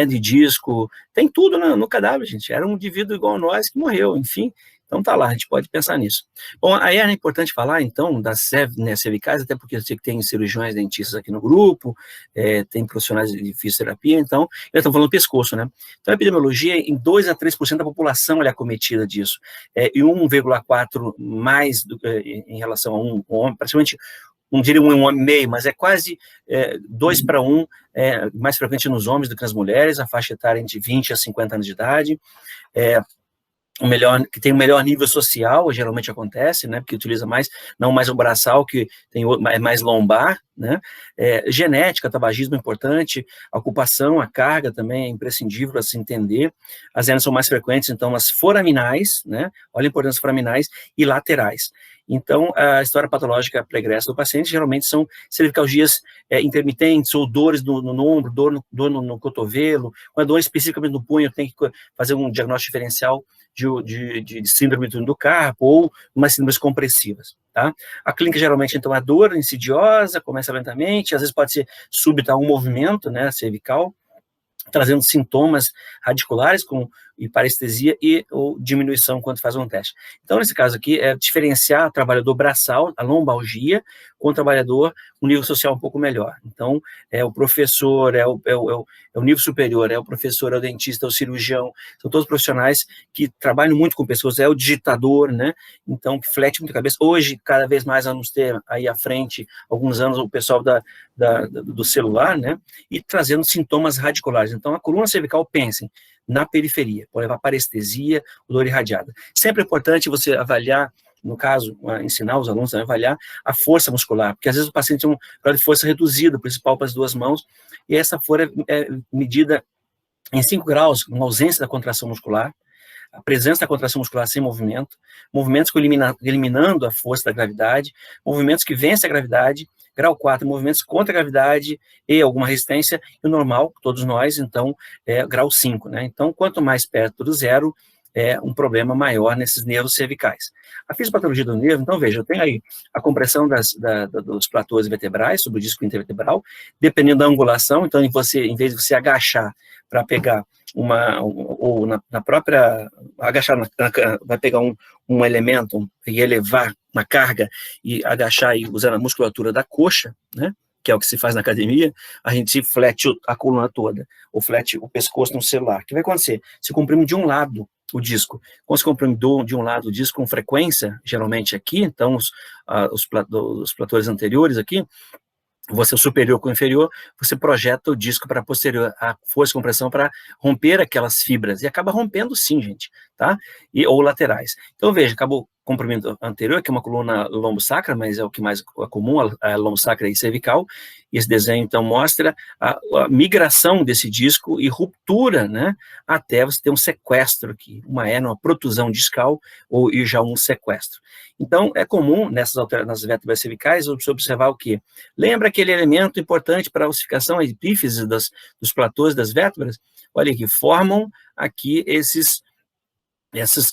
de disco, tem tudo no cadáver, gente. Era um indivíduo igual a nós que morreu, enfim. Então tá lá, a gente pode pensar nisso. Bom, aí é importante falar, então, das cervicais, até porque eu sei que tem cirurgiões dentistas aqui no grupo, tem profissionais de fisioterapia, então, eu estou falando do pescoço, né? Então, a epidemiologia, em 2 a 3% da população é acometida disso, e 1,4 mais em relação a um homem, praticamente, não diria 1,5, mas é quase 2 para 1, mais frequente nos homens do que nas mulheres, a faixa etária entre 20 a 50 anos de idade, que tem o melhor nível social, geralmente acontece, né, porque utiliza mais, não mais o braçal, que tem mais lombar, né, genética, tabagismo é importante, a ocupação, a carga também é imprescindível para se entender, as hernias são mais frequentes, então as foraminais, né, olha a importância das foraminais, e laterais. Então, a história patológica pregressa do paciente geralmente são cervicalgias intermitentes ou dores no ombro, dor no cotovelo, uma dor especificamente no punho, tem que fazer um diagnóstico diferencial de síndrome do túnel do carpo ou umas síndromes compressivas, tá? A clínica geralmente, então, é dor insidiosa, começa lentamente, às vezes pode ser súbita a um movimento, né, cervical, trazendo sintomas radiculares com hiparestesia ou diminuição quando faz um teste. Então, nesse caso aqui, é diferenciar o trabalhador braçal, a lombalgia, com o trabalhador com nível social um pouco melhor. Então, é o professor, é o nível superior, é o professor, é o dentista, é o cirurgião, são todos profissionais que trabalham muito com pessoas, é o digitador, né? Então, que flete muito a cabeça. Hoje, cada vez mais vamos ter aí à frente, alguns anos, o pessoal do celular, né? E trazendo sintomas radiculares. Então, a coluna cervical, pensem, na periferia, pode levar parestesia, dor irradiada. Sempre é importante você avaliar, no caso, ensinar os alunos a avaliar a força muscular, porque às vezes o paciente tem um grau de força reduzido, principal para as duas mãos, e essa força é medida em 5 graus, com ausência da contração muscular, a presença da contração muscular sem movimento, movimentos eliminando a força da gravidade, movimentos que vencem a gravidade, grau 4, movimentos contra a gravidade e alguma resistência, e o normal, todos nós, então, é grau 5, né? Então, quanto mais perto do zero, é um problema maior nesses nervos cervicais. A fisiopatologia do nervo, então, veja, eu tenho aí a compressão dos platôs vertebrais sobre o disco intervertebral, dependendo da angulação, então, em vez de você agachar para pegar ou na própria, agachar, vai pegar um elemento e elevar uma carga e agachar e usar a musculatura da coxa, né, que é o que se faz na academia, a gente flete a coluna toda, ou flete o pescoço no celular. O que vai acontecer? Se comprime de um lado o disco. Quando se comprime de um lado o disco com frequência, geralmente aqui, então os platôs anteriores aqui, você superior com inferior, você projeta o disco para posterior, a força de compressão para romper aquelas fibras, e acaba rompendo sim, gente, tá? Ou laterais. Então, veja, acabou o comprimento anterior, que é uma coluna lombosacra, mas é o que mais é comum, a lombosacra e cervical, e esse desenho, então, mostra a migração desse disco e ruptura, né, até você ter um sequestro aqui, uma protusão discal, e já um sequestro. Então, é comum, nas vértebras cervicais, você observar o quê? Lembra aquele elemento importante para a ossificação, a epífise dos platôs das vértebras? Olha aqui, formam aqui esses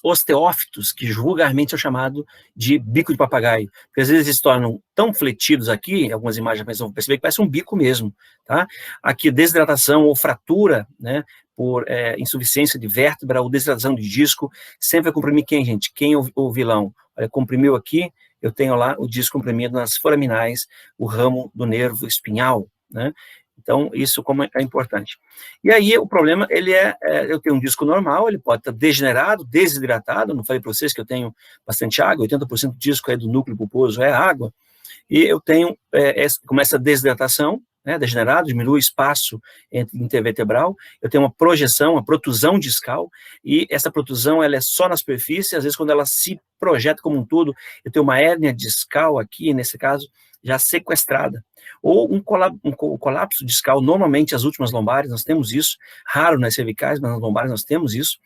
osteófitos, que vulgarmente são chamados de bico de papagaio, porque às vezes eles se tornam tão fletidos aqui, algumas imagens vocês vão perceber que parece um bico mesmo, tá? Aqui, desidratação ou fratura, né, por insuficiência de vértebra ou desidratação de disco, sempre vai comprimir quem, gente? Quem é o vilão? Olha, comprimiu aqui, eu tenho lá o disco comprimido nas foraminais, o ramo do nervo espinhal, né? Então, isso como é importante. E aí, o problema, eu tenho um disco normal, ele pode estar degenerado, desidratado, não falei para vocês que eu tenho bastante água, 80% do disco do núcleo pulposo é água, e eu tenho, começa a desidratação, né, degenerado, diminui o espaço intervertebral, eu tenho uma projeção, uma protusão discal, e essa protusão, ela é só na superfície, às vezes quando ela se projeta como um todo, eu tenho uma hérnia discal aqui, nesse caso, já sequestrada, ou um colapso discal, normalmente as últimas lombares, nós temos isso, raro nas cervicais, mas nas lombares nós temos isso,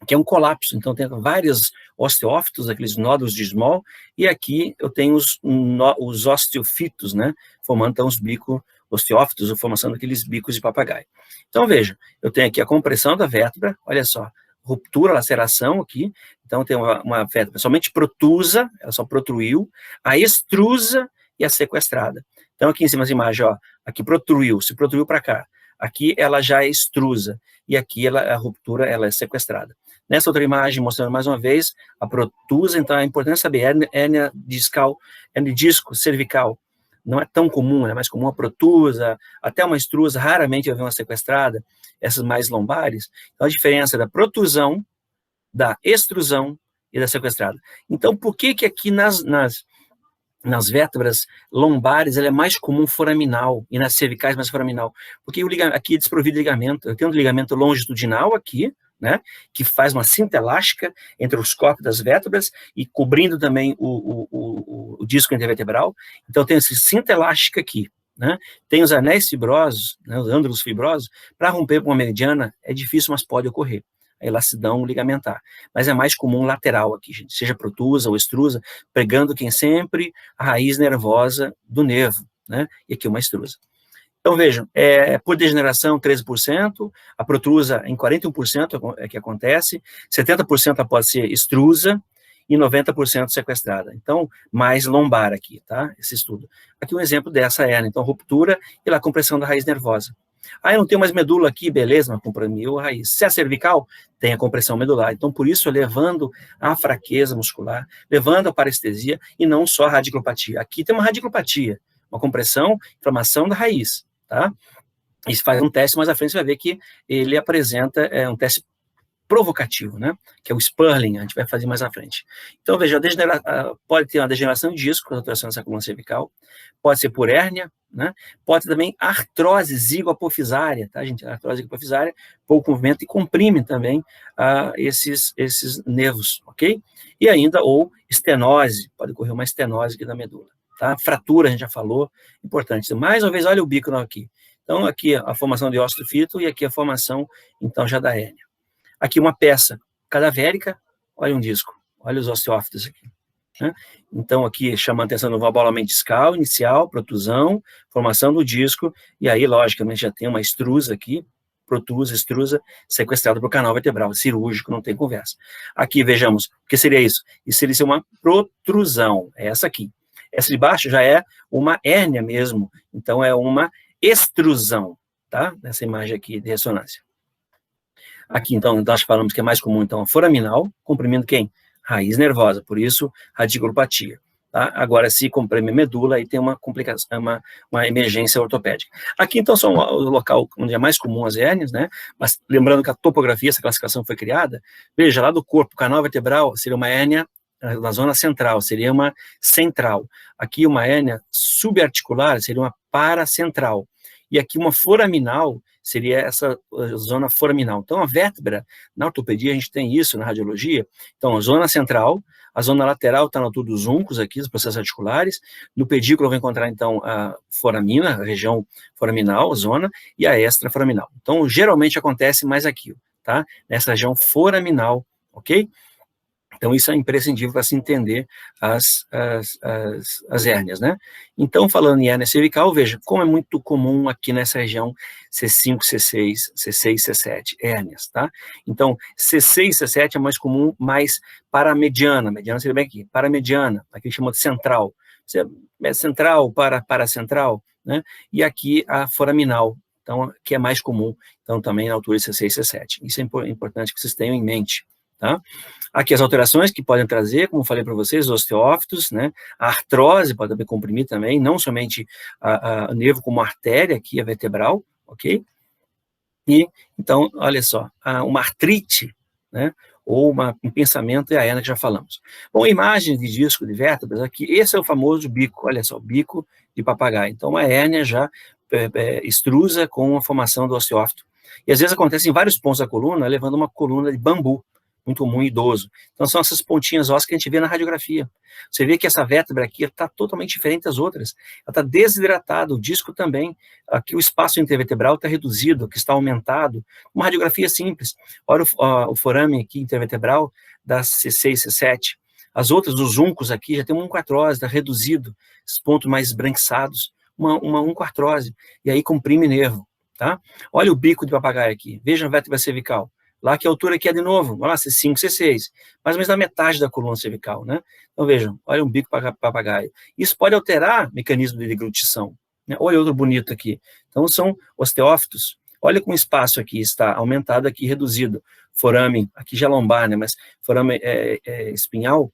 que é um colapso, então tem vários osteófitos, aqueles nódulos de Small, e aqui eu tenho os osteofitos, né, formando então os bicos osteófitos, ou formação daqueles bicos de papagaio. Então veja, eu tenho aqui a compressão da vértebra, olha só, ruptura, laceração aqui, então tem uma vértebra somente protusa, ela só protruiu, a extrusa e a sequestrada. Então aqui em cima da imagem, ó, aqui protruiu, se protruiu para cá, Aqui ela já é extrusa, e aqui a ruptura ela é sequestrada. Nessa outra imagem, mostrando mais uma vez a protusa, então é importante saber, hérnia discal, hérnia disco cervical, não é tão comum, é mais comum a protusa, até uma extrusa, raramente eu vejo uma sequestrada, essas mais lombares. Então a diferença da protusão, da extrusão e da sequestrada. Então por que aqui nas vértebras lombares ela é mais comum foraminal, e nas cervicais mais foraminal? Porque aqui é desprovido de ligamento, eu tenho um ligamento longitudinal aqui, né, que faz uma cinta elástica entre os corpos das vértebras e cobrindo também o disco intervertebral. Então tem essa cinta elástica aqui, né? Tem os anéis fibrosos, né, os ândulos fibrosos, para romper com uma meridiana é difícil, mas pode ocorrer a elacidão ligamentar, mas é mais comum lateral aqui, gente, seja protusa ou extrusa, pegando quem sempre a raiz nervosa do nervo, né, e aqui uma extrusa. Então, vejam, por degeneração, 13%, a protrusa em 41% é que acontece, 70% após ser extrusa e 90% sequestrada. Então, mais lombar aqui, tá? Esse estudo. Aqui um exemplo dessa hérnia, então, ruptura e lá compressão da raiz nervosa. Ah, eu não tenho mais medula aqui, beleza, mas comprimiu a raiz. Se é cervical, tem a compressão medular. Então, por isso, levando a fraqueza muscular, levando a parestesia e não só a radiculopatia. Aqui tem uma radiculopatia, uma compressão, inflamação da raiz. Tá? E se faz um teste mais à frente, você vai ver que ele apresenta um teste provocativo, né? Que é o Sperling, a gente vai fazer mais à frente. Então, veja, pode ter uma degeneração de disco, com alteração dessa coluna cervical, pode ser por hérnia, né? Pode ter também artrose zigoapofisária, tá, gente? Artrose zigoapofisária, pouco movimento e comprime também esses nervos, ok? E ainda, ou estenose, pode ocorrer uma estenose aqui da medula. Tá? Fratura, a gente já falou, importante. Então, mais uma vez, olha o bico aqui. Então, aqui a formação de ósseo fito e aqui a formação, então, já da hérnia. Aqui uma peça cadavérica, olha um disco, olha os osteófitos aqui. Né? Então, aqui chama a atenção no abalamento discal, inicial, protusão, formação do disco, e aí, logicamente, já tem uma extrusa aqui, protusa, extrusa, sequestrada para o canal vertebral, cirúrgico, não tem conversa. Aqui, vejamos, o que seria isso? Isso seria uma protrusão, é essa aqui. Essa de baixo já é uma hérnia mesmo, então é uma extrusão, tá? Nessa imagem aqui de ressonância. Aqui, então, nós falamos que é mais comum, então, a foraminal, comprimindo quem? Raiz nervosa, por isso, radiculopatia. Tá? Agora, se comprime medula, aí tem uma complicação, uma emergência ortopédica. Aqui, então, são o local onde é mais comum as hérnias, né? Mas lembrando que a topografia, essa classificação foi criada, veja, lá do corpo, canal vertebral, seria uma hérnia na zona central, seria uma central. Aqui uma hérnia subarticular seria uma paracentral. E aqui uma foraminal seria essa zona foraminal. Então a vértebra, na ortopedia a gente tem isso, na radiologia, então a zona central, a zona lateral está na altura dos juncos aqui, os processos articulares, no pedículo eu vou encontrar então a foramina, a região foraminal, a zona, e a extraforaminal. Então geralmente acontece mais aqui, tá? Nessa região foraminal, ok? Então, isso é imprescindível para se entender as hérnias, né? Então, falando em hérnia cervical, veja, como é muito comum aqui nessa região C5, C6, C6, C7, hérnias, tá? Então, C6, C7 é mais comum, mais para a mediana seria bem aqui, para a mediana, aqui chama de central, central para central, né? E aqui a foraminal, então, que é mais comum, então, também na altura de C6, C7. Isso é importante que vocês tenham em mente, tá? Aqui as alterações que podem trazer, como falei para vocês, os osteófitos, né? A artrose pode também comprimir também, não somente o nervo como a artéria aqui, a vertebral, ok? E, então, olha só, uma artrite, né? Ou um pensamento é a hérnia que já falamos. Bom, imagem de disco de vértebras aqui, esse é o famoso bico, olha só, bico de papagaio. Então, uma hérnia já extrusa com a formação do osteófito. E às vezes acontece em vários pontos da coluna, levando uma coluna de bambu, muito comum idoso. Então, são essas pontinhas ósseas que a gente vê na radiografia. Você vê que essa vértebra aqui está totalmente diferente das outras. Ela está desidratada, o disco também. Aqui o espaço intervertebral está reduzido, aqui está aumentado. Uma radiografia simples. Olha o forame aqui intervertebral das C6, C7. As outras, os juncos aqui, já tem uma oncoartrose, está reduzido. Esses pontos mais esbranquiçados, uma oncoartrose. E aí comprime nervo, tá? Olha o bico de papagaio aqui. Veja a vértebra cervical. Lá que a altura aqui é de novo, vamos lá, C5, C6, mais ou menos na metade da coluna cervical, né? Então vejam, olha um bico papagaio. Isso pode alterar o mecanismo de deglutição, né? Olha outro bonito aqui. Então são osteófitos, Olha como o espaço aqui está aumentado, aqui reduzido. Forame, aqui já lombar, né? Mas forame espinhal,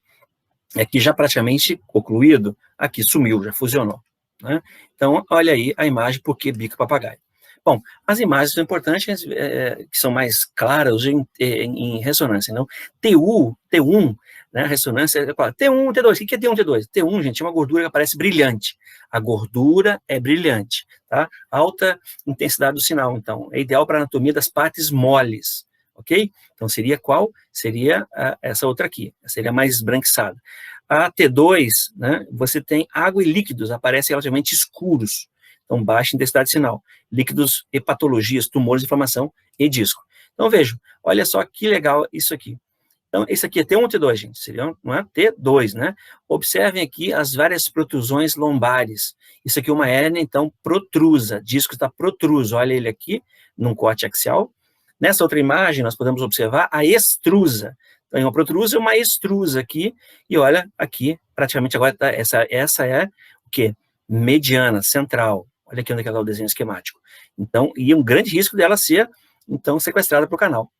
aqui já praticamente ocluído, aqui sumiu, já fusionou, né? Então, olha aí a imagem, por que bico papagaio. Bom, as imagens são importantes, que são mais claras em ressonância. Então, T1, né, ressonância, T1, T2, o que é T1, T2? T1, gente, é uma gordura que aparece brilhante. A gordura é brilhante, tá? Alta intensidade do sinal, então, é ideal para a anatomia das partes moles, ok? Então, seria qual? Seria essa outra aqui, seria mais esbranquiçada. A T2, né, você tem água e líquidos, aparecem relativamente escuros. Então, baixa intensidade de sinal. Líquidos e patologias, tumores, inflamação e disco. Então, vejam, olha só que legal isso aqui. Então, esse aqui é T1 ou T2, gente? Seria, não é? T2, né? Observem aqui as várias protrusões lombares. Isso aqui é uma hérnia, então, protrusa. Disco está protruso. Olha ele aqui, num corte axial. Nessa outra imagem, nós podemos observar a extrusa. Então, uma protrusa e uma extrusa aqui. E olha aqui, praticamente agora, essa é o quê? Mediana, central. Olha aqui onde é o desenho esquemático. Então, e um grande risco dela ser, então, sequestrada para o canal.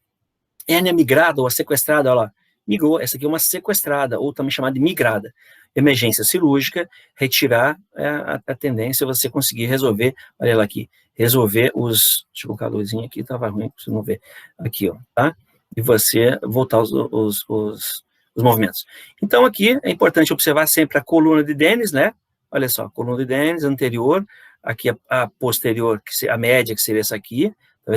Hérnia migrada ou sequestrada, olha lá, migrou, essa aqui é uma sequestrada, ou também chamada de migrada. Emergência cirúrgica, retirar a tendência, você conseguir resolver, olha lá aqui, resolver os, deixa eu colocar a luzinha aqui, estava ruim, você não vê, aqui, ó, tá? E você voltar os movimentos. Então, aqui é importante observar sempre a coluna de Dennis, né? Olha só, coluna de Dennis anterior, aqui a posterior, a média, que seria essa aqui,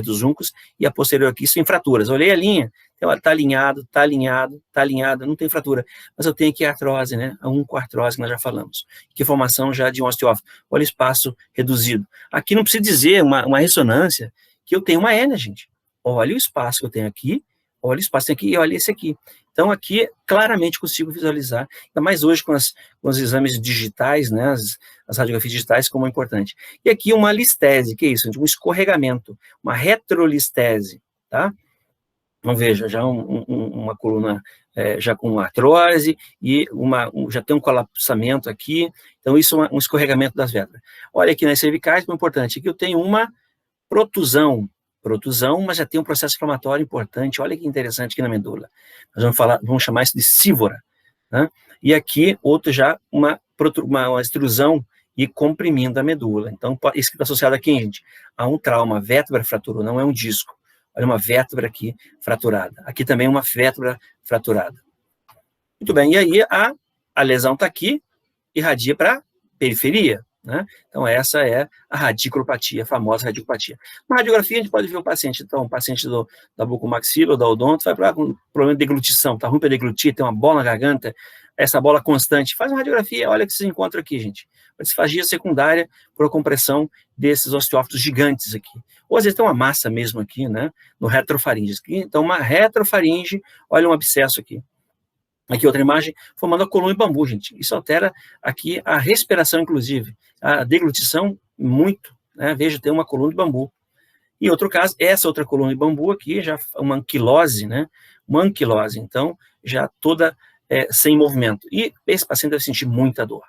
dos juncos, e a posterior aqui são fraturas. Olhei a linha, então está alinhado, está alinhado, está alinhado, não tem fratura. Mas eu tenho aqui a artrose, né? A artrose que nós já falamos. Que formação já de um osteófito. Olha o espaço reduzido. Aqui não precisa dizer uma ressonância que eu tenho uma hérnia, gente. Olha o espaço que eu tenho aqui, olha o espaço que eu tenho aqui e olha esse aqui. Então, aqui, claramente consigo visualizar, ainda mais hoje com os exames digitais, né, as radiografias digitais, como é importante. E aqui uma listese, que é isso? Um escorregamento, uma retrolistese, tá? Então, veja, já uma coluna já com artrose e já tem um colapsamento aqui, então isso é um escorregamento das vértebras. Olha aqui nas cervicais, muito importante, aqui eu tenho uma protusão, mas já tem um processo inflamatório importante. Olha que interessante aqui na medula. Nós vamos chamar isso de cívora, né? E aqui, outro já, uma extrusão e comprimindo a medula. Então, isso que está associado aqui, gente, a um trauma, vértebra fraturou, não é um disco. Olha uma vértebra aqui fraturada. Aqui também uma vértebra fraturada. Muito bem, e aí a lesão está aqui, irradia para a periferia, né? Então, essa é a radiculopatia, a famosa radiculopatia. Na radiografia, a gente pode ver o paciente, então, o paciente da bucomaxila ou da odonto, vai para com problema de deglutição, tá ruim para deglutir, tem uma bola na garganta, essa bola constante, faz uma radiografia, olha o que vocês encontram aqui, gente. Uma disfagia secundária por compressão desses osteófitos gigantes aqui. Ou às vezes tem uma massa mesmo aqui, né, no retrofaringe. Então, uma retrofaringe, olha um abscesso aqui. Aqui outra imagem, formando a coluna de bambu, gente. Isso altera aqui a respiração, inclusive. A deglutição, muito, né? Veja, tem uma coluna de bambu. Em outro caso, essa outra coluna de bambu aqui, já uma anquilose, né? Uma anquilose, então, já toda sem movimento. E esse paciente deve sentir muita dor.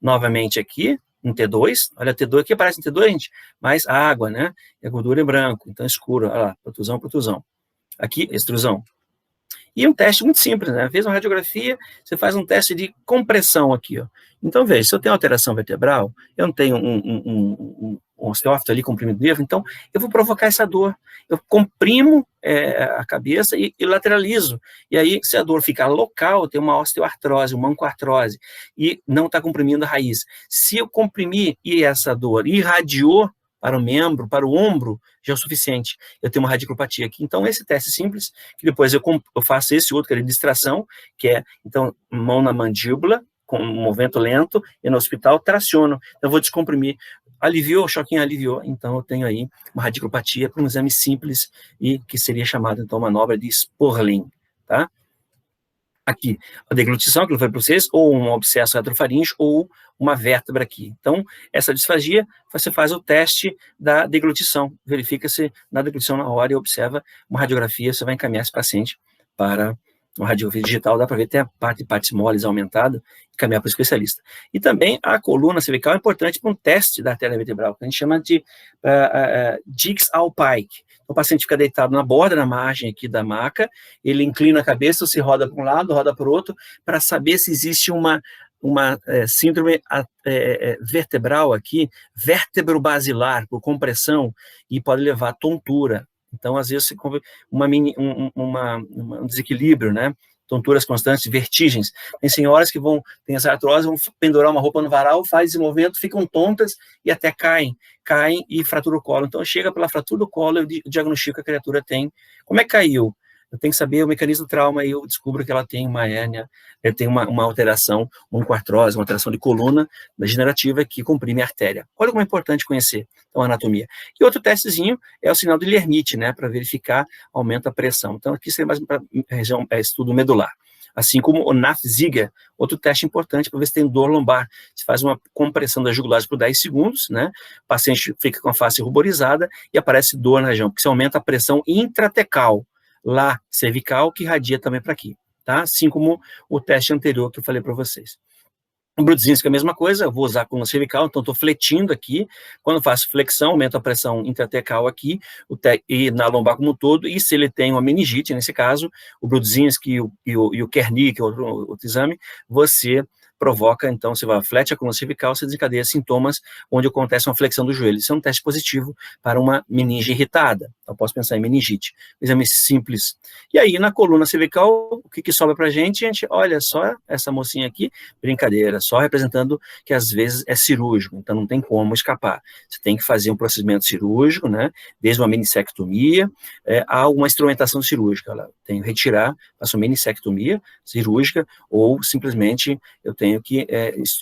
Novamente aqui, um T2, olha, T2 aqui aparece um T2, gente, mas a água, né? E a gordura é branco, então escuro, olha lá, protusão. Aqui, extrusão. E um teste muito simples, né? Fez uma radiografia, você faz um teste de compressão aqui, ó. Então, veja, se eu tenho alteração vertebral, eu não tenho um osteófito ali comprimido nervo, então eu vou provocar essa dor. Eu comprimo a cabeça e lateralizo. E aí, se a dor ficar local, tem uma osteoartrose, uma mancoartrose, e não está comprimindo a raiz. Se eu comprimir e essa dor irradiou para o membro, para o ombro, já é o suficiente. Eu tenho uma radiculopatia aqui. Então, esse teste simples, que depois eu faço esse outro, que é de distração, que é, então, mão na mandíbula, com um movimento lento, e no hospital traciono. Então, eu vou descomprimir. Aliviou, o choquinho aliviou. Então, eu tenho aí uma radiculopatia para um exame simples, e que seria chamado, então, manobra de Sporlin, tá? Aqui, a deglutição, que eu falei para vocês, ou um abscesso retrofaringe, ou uma vértebra aqui. Então, essa disfagia, você faz o teste da deglutição, verifica se na deglutição na hora e observa uma radiografia, você vai encaminhar esse paciente para uma radiografia digital, dá para ver até a parte de partes moles aumentada e caminhar para o especialista. E também a coluna cervical é importante para um teste da artéria vertebral, que a gente chama de Dix-Alpike. O paciente fica deitado na borda, na margem aqui da maca, ele inclina a cabeça, se roda para um lado, roda para o outro, para saber se existe uma síndrome vertebral aqui, vértebro-basilar, por compressão, e pode levar a tontura. Então, às vezes, um desequilíbrio, né? Tonturas constantes, vertigens. Tem senhoras que tem essa artrose, vão pendurar uma roupa no varal, faz esse movimento, ficam tontas e até caem e fratura o colo. Então, chega pela fratura do colo, eu diagnostico que a criatura tem. Como é que caiu? Eu tenho que saber o mecanismo do trauma e eu descubro que ela tem uma hérnia, tem uma alteração, uma artrose, uma alteração de coluna degenerativa que comprime a artéria. Olha como é importante conhecer então, a anatomia. E outro testezinho é o sinal de Lermite, né, para verificar, aumenta a pressão. Então, aqui seria mais para região, estudo medular. Assim como o Naff-Ziegler, outro teste importante para ver se tem dor lombar. Se faz uma compressão das jugulares por 10 segundos, né? O paciente fica com a face ruborizada e aparece dor na região, porque se aumenta a pressão intratecal, lá cervical, que irradia também para aqui, tá? Assim como o teste anterior que eu falei para vocês. O Brudzinski é a mesma coisa, eu vou usar a coluna cervical, então estou fletindo aqui, quando faço flexão, aumento a pressão intratecal aqui, e na lombar como um todo, e se ele tem uma meningite, nesse caso, o Brudzinski e o Kernig, que é outro exame, você provoca, então, você vai flete a coluna cervical, você desencadeia sintomas onde acontece uma flexão do joelho. Isso é um teste positivo para uma meninge irritada. Então, posso pensar em meningite. Exame simples. E aí, na coluna cervical, o que sobra para a gente? Olha só essa mocinha aqui, brincadeira, só representando que às vezes é cirúrgico, então não tem como escapar. Você tem que fazer um procedimento cirúrgico, né? Desde uma menissectomia a uma instrumentação cirúrgica. Tenho que retirar, faço uma menissectomia cirúrgica, ou simplesmente eu tenho que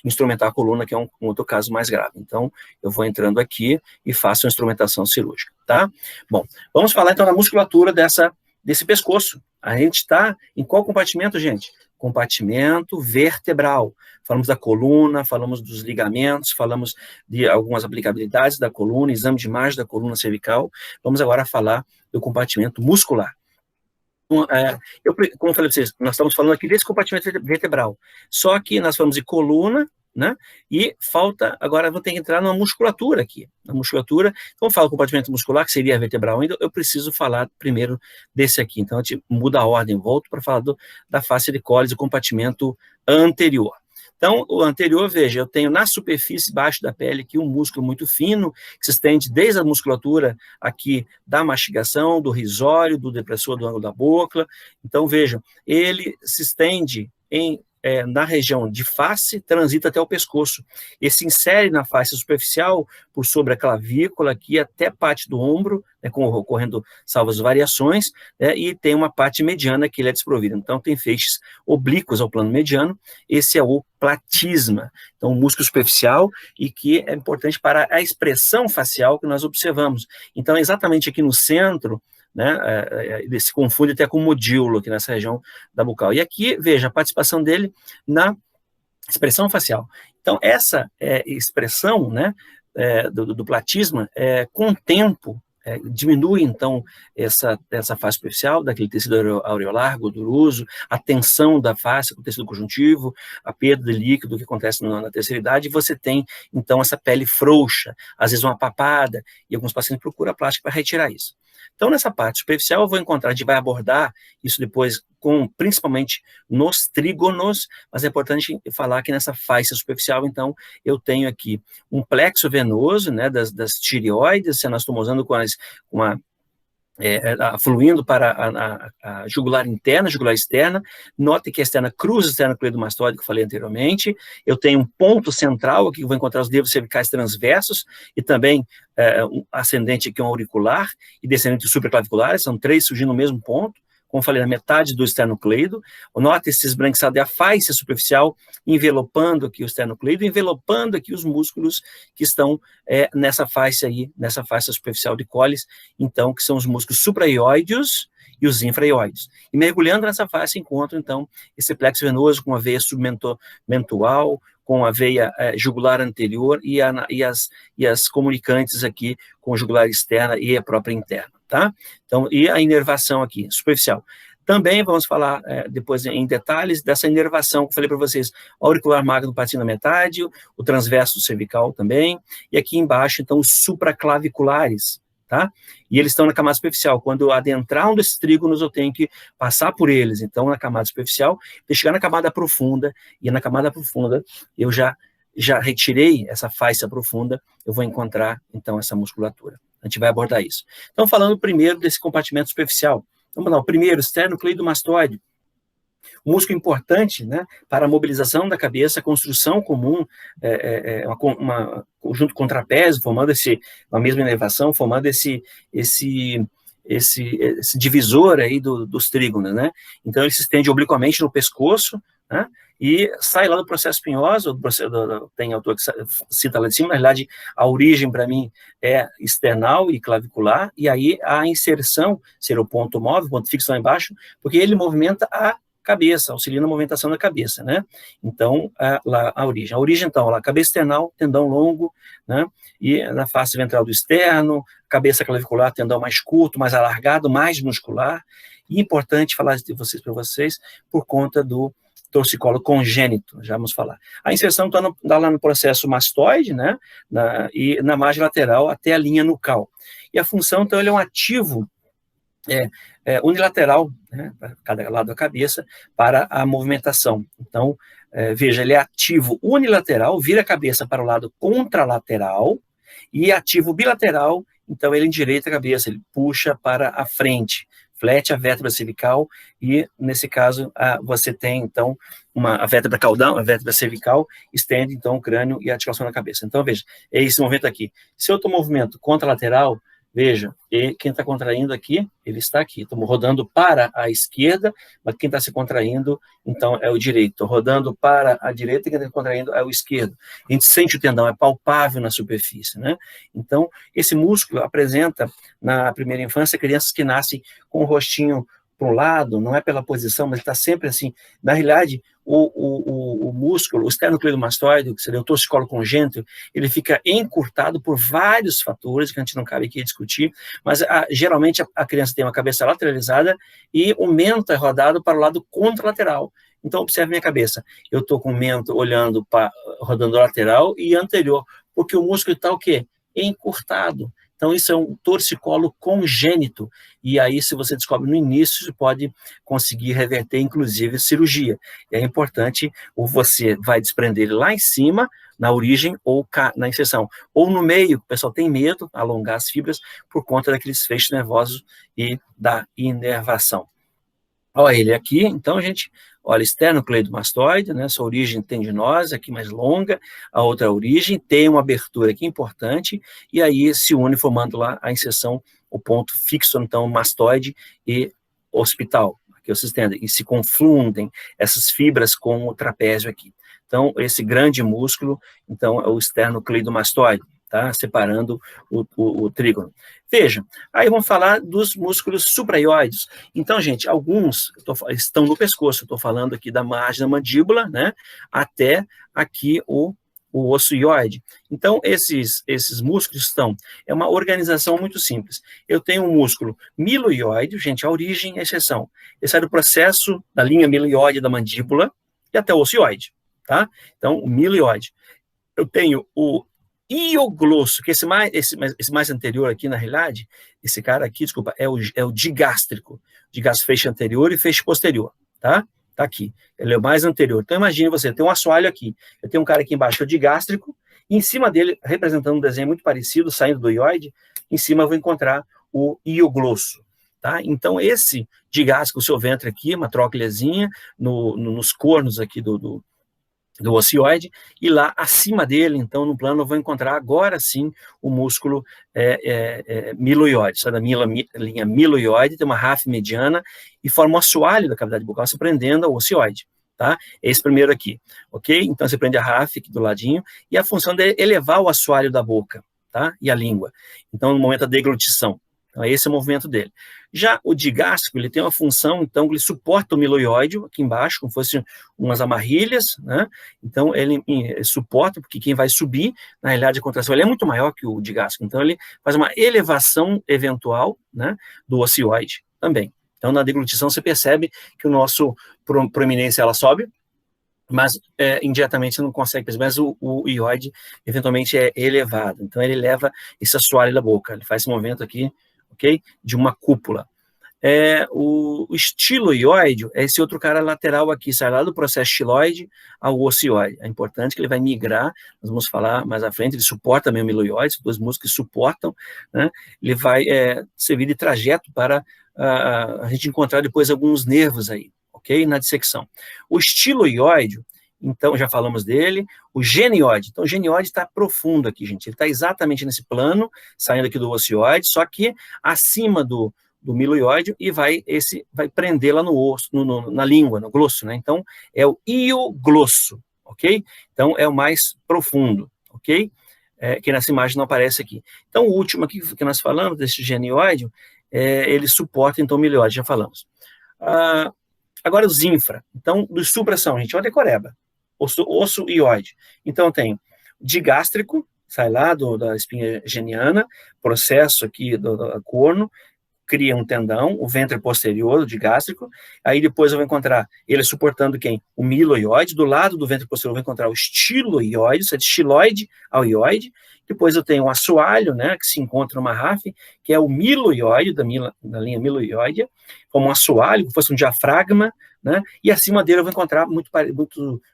instrumentar a coluna, que é um outro caso mais grave. Então, eu vou entrando aqui e faço a instrumentação cirúrgica, tá? Bom, vamos falar então da musculatura desse pescoço. A gente está em qual compartimento, gente? Compartimento vertebral. Falamos da coluna, falamos dos ligamentos, falamos de algumas aplicabilidades da coluna, exame de imagem da coluna cervical. Vamos agora falar do compartimento muscular. Como eu falei para vocês, nós estamos falando aqui desse compartimento vertebral, só que nós falamos de coluna, né, e falta, agora vou ter que entrar na musculatura aqui, na musculatura, então falo compartimento muscular, que seria vertebral ainda, eu preciso falar primeiro desse aqui, então a gente muda a ordem, volto para falar da face de Colles, o compartimento anterior. Então, o anterior, veja, eu tenho na superfície, baixo da pele, aqui um músculo muito fino, que se estende desde a musculatura aqui da mastigação, do risório, do depressor do ângulo da boca. Então, vejam, ele se estende na região de face, transita até o pescoço. Ele se insere na face superficial, por sobre a clavícula, aqui até parte do ombro, né, ocorrendo salvas variações, né, e tem uma parte mediana que ele é desprovido. Então, tem feixes oblíquos ao plano mediano, esse é o platisma, então, um músculo superficial e que é importante para a expressão facial que nós observamos. Então, exatamente aqui no centro, né, ele se confunde até com o modíolo aqui nessa região da bucal. E aqui, veja, a participação dele na expressão facial. Então, essa expressão, né, do platisma, com o tempo, diminui, então, essa face superficial, daquele tecido aureolar, gorduroso, a tensão da face com o tecido conjuntivo, a perda de líquido que acontece na terceira idade, e você tem, então, essa pele frouxa, às vezes uma papada, e alguns pacientes procuram a plástica para retirar isso. Então, nessa parte superficial, eu vou encontrar, a gente vai abordar isso depois, principalmente nos trígonos, mas é importante falar que nessa face superficial, então, eu tenho aqui um plexo venoso, né, das tireoides, anastomosando fluindo para a jugular interna, jugular externa. Note que a externa cruza externa cleidomastoide, que eu falei anteriormente. Eu tenho um ponto central aqui, que eu vou encontrar os nervos cervicais transversos, e também um ascendente aqui, um auricular, e descendente superclaviculares, são 3 surgindo no mesmo ponto, como falei, na metade do esternocleido. Note esse esbranquiçado da face superficial, envelopando aqui o esternocleido, envelopando aqui os músculos que estão nessa face aí, nessa face superficial de Colles, então, que são os músculos supraioideos e os infraioides. E mergulhando nessa face, encontro, então, esse plexo venoso com a veia submentual, com a veia jugular anterior e as comunicantes aqui com a jugular externa e a própria interna, tá? Então, e a inervação aqui, superficial. Também vamos falar depois em detalhes dessa inervação que eu falei para vocês, auricular magno partindo na metade, o transverso cervical também, e aqui embaixo, então, os supraclaviculares, tá? E eles estão na camada superficial. Quando eu adentrar um desses trígonos, eu tenho que passar por eles. Então, na camada superficial, eu chegar na camada profunda, e na camada profunda eu já retirei essa faixa profunda, eu vou encontrar, então, essa musculatura. A gente vai abordar isso. Então, falando primeiro desse compartimento superficial. Vamos lá, o primeiro, esternocleidomastoide. Um músculo importante, né, para a mobilização da cabeça, construção comum, junto com o trapézio, formando uma mesma elevação, formando esse divisor aí dos trígonos, né? Então, ele se estende obliquamente no pescoço, né, e sai lá do processo espinhoso, tem autor que cita lá de cima, na realidade, a origem, para mim, é external e clavicular, e aí a inserção seria o ponto móvel, ponto fixo lá embaixo, porque ele movimenta a cabeça, auxilia na movimentação da cabeça, né? Então, lá a origem. A origem, então, lá, cabeça external, tendão longo, né? E na face ventral do externo, cabeça clavicular, tendão mais curto, mais alargado, mais muscular. E importante falar para vocês, por conta do torcicolo congênito, já vamos falar. A inserção está lá no processo mastoide, né? E na margem lateral até a linha nucal. E a função, então, ele é um ativo unilateral, né, para cada lado da cabeça, para a movimentação. Então, veja, ele é ativo unilateral, vira a cabeça para o lado contralateral, e ativo bilateral, então ele endireita a cabeça, ele puxa para a frente, flete a vértebra cervical, e nesse caso você tem, então, a vértebra caudal, a vértebra cervical, estende, então, o crânio e a articulação da cabeça. Então, veja, é esse movimento aqui. Se eu estou movimento contralateral, veja, e quem está contraindo aqui, ele está aqui. Estamos rodando para a esquerda, mas quem está se contraindo, então, é o direito. Estou rodando para a direita e quem está contraindo é o esquerdo. A gente sente o tendão, é palpável na superfície, né? Então, esse músculo apresenta, na primeira infância, crianças que nascem com o rostinho para um lado, não é pela posição, mas está sempre assim. Na realidade, o músculo, o esternocleidomastoide, que seria o torcicolo congênito, ele fica encurtado por vários fatores, que a gente não cabe aqui discutir, mas geralmente a criança tem uma cabeça lateralizada e o mento é rodado para o lado contralateral. Então, observe minha cabeça. Eu estou com o mento olhando para rodando lateral e anterior, porque o músculo está o quê? Encurtado. Então, isso é um torcicolo congênito. E aí, se você descobre no início, você pode conseguir reverter, inclusive, cirurgia. E é importante, ou você vai desprender ele lá em cima, na origem, ou na inserção. Ou no meio, o pessoal tem medo, alongar as fibras, por conta daqueles feixes nervosos e da inervação. Olha ele aqui, então, gente, olha, esternocleidomastoide, né, essa origem tendinosa, aqui mais longa, a outra origem, tem uma abertura aqui importante, e aí se une formando lá a inserção, o ponto fixo, então, mastoide e occipital, aqui vocês entendem, e se confundem essas fibras com o trapézio aqui. Então, esse grande músculo, então, é o esternocleidomastoide, tá? Separando o trígono. Veja, aí vamos falar dos músculos supraioides. Então, gente, alguns estão no pescoço, estou falando aqui da margem da mandíbula, né, até aqui o osso ióide. Então, esses músculos é uma organização muito simples. Eu tenho um músculo miloioide, gente, a origem é a exceção. Ele sai do processo da linha miloioide da mandíbula e até o osso ióide, tá? Então, o miloioide. Eu tenho o ioglosso, que esse mais anterior aqui, na realidade, esse cara aqui, desculpa, é o digástrico. Digástrico, feixe anterior e feixe posterior, tá? Tá aqui. Ele é o mais anterior. Então, imagine você, tem um assoalho aqui. Eu tenho um cara aqui embaixo, que é o digástrico, e em cima dele, representando um desenho muito parecido, saindo do ióide, em cima eu vou encontrar o ioglosso, tá? Então, esse digástrico, o seu ventre aqui, uma trócleazinha, nos cornos aqui do ocioide, e lá acima dele, então, no plano, eu vou encontrar agora sim o músculo miloioide, sai da linha miloioide, tem uma ráfide mediana e forma um assoalho da cavidade bucal se prendendo ao ocioide, tá? Esse primeiro aqui, ok? Então, você prende a ráfide aqui do ladinho, e a função de elevar o assoalho da boca, tá? E a língua. Então, no momento da deglutição. Então, esse é o movimento dele. Já o digástrico, ele tem uma função, então, que ele suporta o miloioide aqui embaixo, como fosse umas amarrilhas, né? Então, ele suporta, porque quem vai subir, na realidade, a contração ele é muito maior que o digástrico. Então, ele faz uma elevação eventual, né, do ocioide também. Então, na deglutição, você percebe que o nosso proeminência, ela sobe, mas indiretamente você não consegue perceber, mas o ióide, eventualmente, é elevado. Então, ele eleva esse assoalho da boca, ele faz esse movimento aqui, ok? De uma cúpula. O estiloióide é esse outro cara lateral aqui, sai lá do processo estiloide ao ocioide. É importante que ele vai migrar, nós vamos falar mais à frente, ele suporta também o miloióide, são dois músculos que suportam, né? Ele vai servir de trajeto para a gente encontrar depois alguns nervos aí, ok? Na dissecção. O estiloióide, então, já falamos dele. O genióide, então o genióide está profundo aqui, gente, ele está exatamente nesse plano, saindo aqui do ocioide, só que acima do miloióide e vai prender lá no osso, na língua, no glosso, né? Então, é o ioglosso, ok? Então, é o mais profundo, ok? Que nessa imagem não aparece aqui. Então, o último aqui que nós falamos, desse genióide, ele suporta, então, o miloióide, já falamos. Agora, os infra. Então, dos supra são, gente, o decoreba, osso ióide. Então, tem digástrico, sai lá da espinha geniana, processo aqui do corno, cria um tendão, o ventre posterior, o digástrico, aí depois eu vou encontrar ele suportando quem? O miloióide, do lado do ventre posterior eu vou encontrar o estiloióide, isso é de estiloide ao ióide, depois eu tenho um assoalho, né, que se encontra numa ráfia, que é o miloióide, da linha miloióidea, como um assoalho, como fosse um diafragma, né, e acima dele eu vou encontrar, muito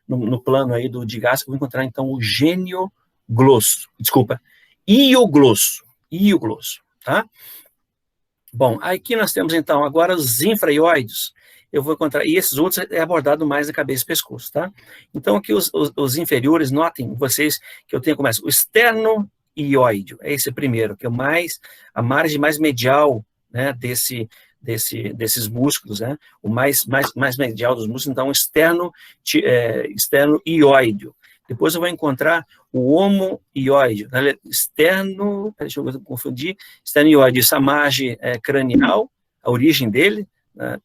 no plano aí do digástrico, eu vou encontrar então o ioglosso, tá? Bom, aqui nós temos, então, agora os infraioides. Eu vou encontrar, e esses outros é abordado mais na cabeça e pescoço, tá? Então, aqui os inferiores, notem vocês que eu tenho, começa o esternoioide, é esse primeiro, que é a margem mais medial, né, desses músculos, né? O mais medial dos músculos, então, esternoioide. Depois eu vou encontrar o homoioide, deixa eu confundir, esternoioide, essa margem cranial, a origem dele,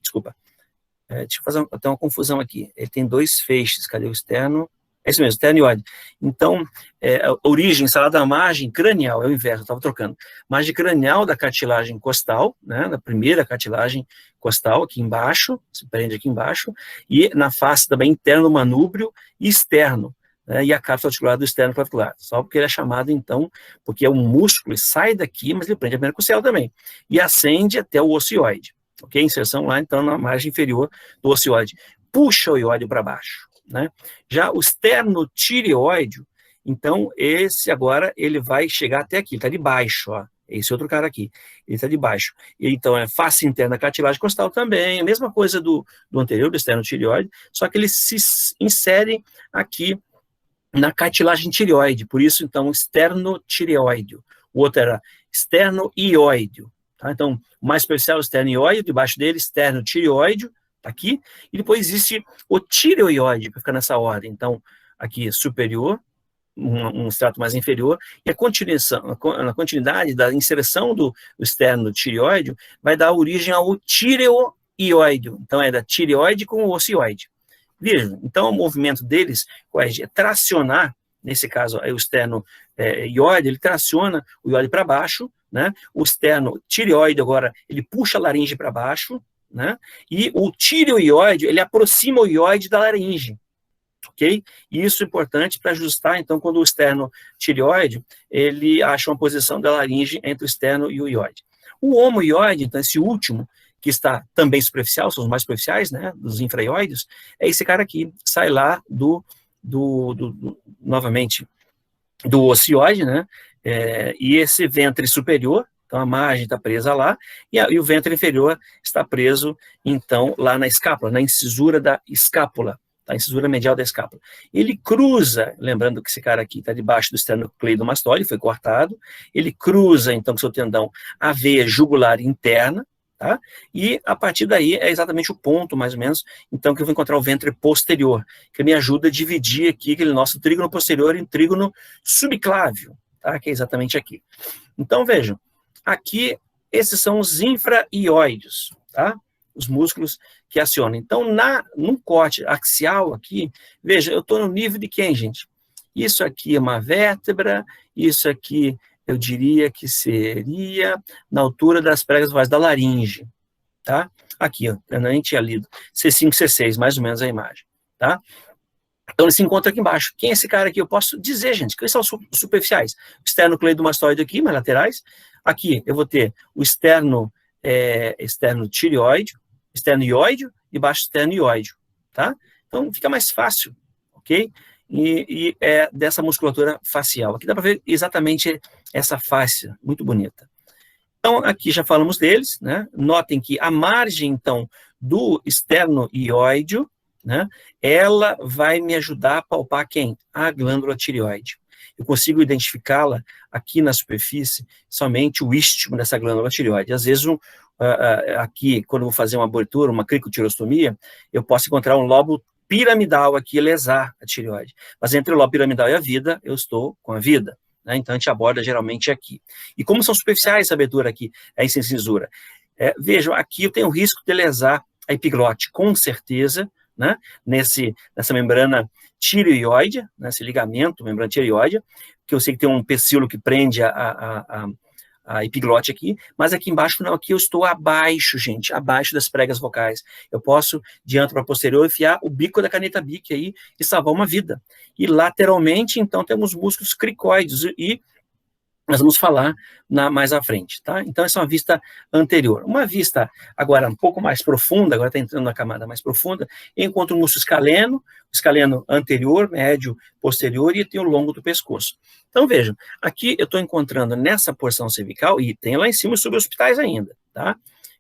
desculpa, deixa eu fazer até uma confusão aqui, ele tem dois feixes, cadê o externo? É isso mesmo, esternoioide. Então, a origem, salada da margem cranial, é o inverso, eu estava trocando, margem cranial da cartilagem costal, né, da primeira cartilagem costal, aqui embaixo, se prende aqui embaixo, e na face também interno do manúbrio e externo, e a cápsula articular do externo clavicular, só porque ele é chamado, então, porque é um músculo, ele sai daqui, mas ele prende a mercocel também, e ascende até o ocioide, ok? Inserção lá, então, na margem inferior do ocioide, puxa o ióide para baixo, né? Já o esternotireoide, então, esse agora, ele vai chegar até aqui, ele está de baixo, ó, esse outro cara aqui, ele está de baixo, e, então, é face interna da cartilagem costal também, a mesma coisa do anterior, do esternotireoide, só que ele se insere aqui na cartilagem tireoide, por isso, então, esternotireoide. O outro era esternoióide, tá? Então, o mais superficial é o esternoióide, debaixo dele, esternotireoide, tá aqui, e depois existe o tireoiode, para ficar nessa ordem. Então, aqui, superior, um extrato mais inferior, e a continuidade da inserção do esternotireoide vai dar origem ao tireoióide. Então, é da tireoide com o ocioide. Vejam, então o movimento deles é tracionar, nesse caso aí o esternoióide, ele traciona o ióide para baixo, né? O esternotireoide agora, ele puxa a laringe para baixo, né? E o tireoióide, ele aproxima o ióide da laringe, ok? E isso é importante para ajustar, então, quando o esternotireoide, ele acha uma posição da laringe entre o externo e o ióide. O homoióide, então, esse último, que está também superficial, são os mais superficiais, né, dos infraioides, é esse cara aqui, sai lá novamente, do ocioide, né, e esse ventre superior, então a margem está presa lá, e o ventre inferior está preso, então, lá na escápula, na incisura da escápula, a incisura medial da escápula. Ele cruza, lembrando que esse cara aqui está debaixo do esternocleidomastoide, foi cortado, ele cruza, então, com seu tendão, a veia jugular interna, tá? E a partir daí é exatamente o ponto, mais ou menos, então, que eu vou encontrar o ventre posterior, que me ajuda a dividir aqui aquele nosso trígono posterior em trígono subclávio, tá? Que é exatamente aqui. Então, vejam, aqui, esses são os infraioides, tá? Os músculos que acionam. Então, num corte axial aqui, veja, eu estou no nível de quem, gente? Isso aqui é uma vértebra, isso aqui eu diria que seria na altura das pregas vozes da laringe, tá? Aqui, ó, eu nem tinha lido, C5, C6, mais ou menos a imagem, tá? Então ele se encontra aqui embaixo. Quem é esse cara aqui? Eu posso dizer, gente, que são os superficiais. O esternocleidomastoide aqui, mais laterais. Aqui eu vou ter o externo tireoide, externo ióide e baixo externo ióide, tá? Então fica mais fácil, ok? E é dessa musculatura facial. Aqui dá para ver exatamente essa face, muito bonita. Então aqui já falamos deles, né? Notem que a margem, então, do externo ióide, né, ela vai me ajudar a palpar quem? A glândula tireoide. Eu consigo identificá-la aqui na superfície, somente o istmo dessa glândula tireoide. Às vezes, aqui, quando eu vou fazer uma abertura, uma cricotirostomia, eu posso encontrar um lobo piramidal aqui, lesar a tireoide. Mas entre o lobo piramidal e a vida, eu estou com a vida, né? Então, a gente aborda geralmente aqui. E como são superficiais essa abertura aqui, é sem cinzura? Vejam, aqui eu tenho o risco de lesar a epiglote, com certeza, né, nessa membrana tireoide, nesse ligamento, membrana tireoide, que eu sei que tem um pecíolo que prende a epiglote aqui, mas aqui embaixo não, aqui eu estou abaixo, gente, abaixo das pregas vocais. Eu posso, de antro para posterior, enfiar o bico da caneta Bic aí e salvar uma vida. E lateralmente, então, temos músculos cricoides e nós vamos falar mais à frente, tá? Então, essa é uma vista anterior. Uma vista agora um pouco mais profunda, agora está entrando na camada mais profunda, eu encontro o músculo escaleno anterior, médio, posterior, e tem o longo do pescoço. Então, vejam, aqui eu estou encontrando nessa porção cervical, e tem lá em cima os subhospitais ainda, tá?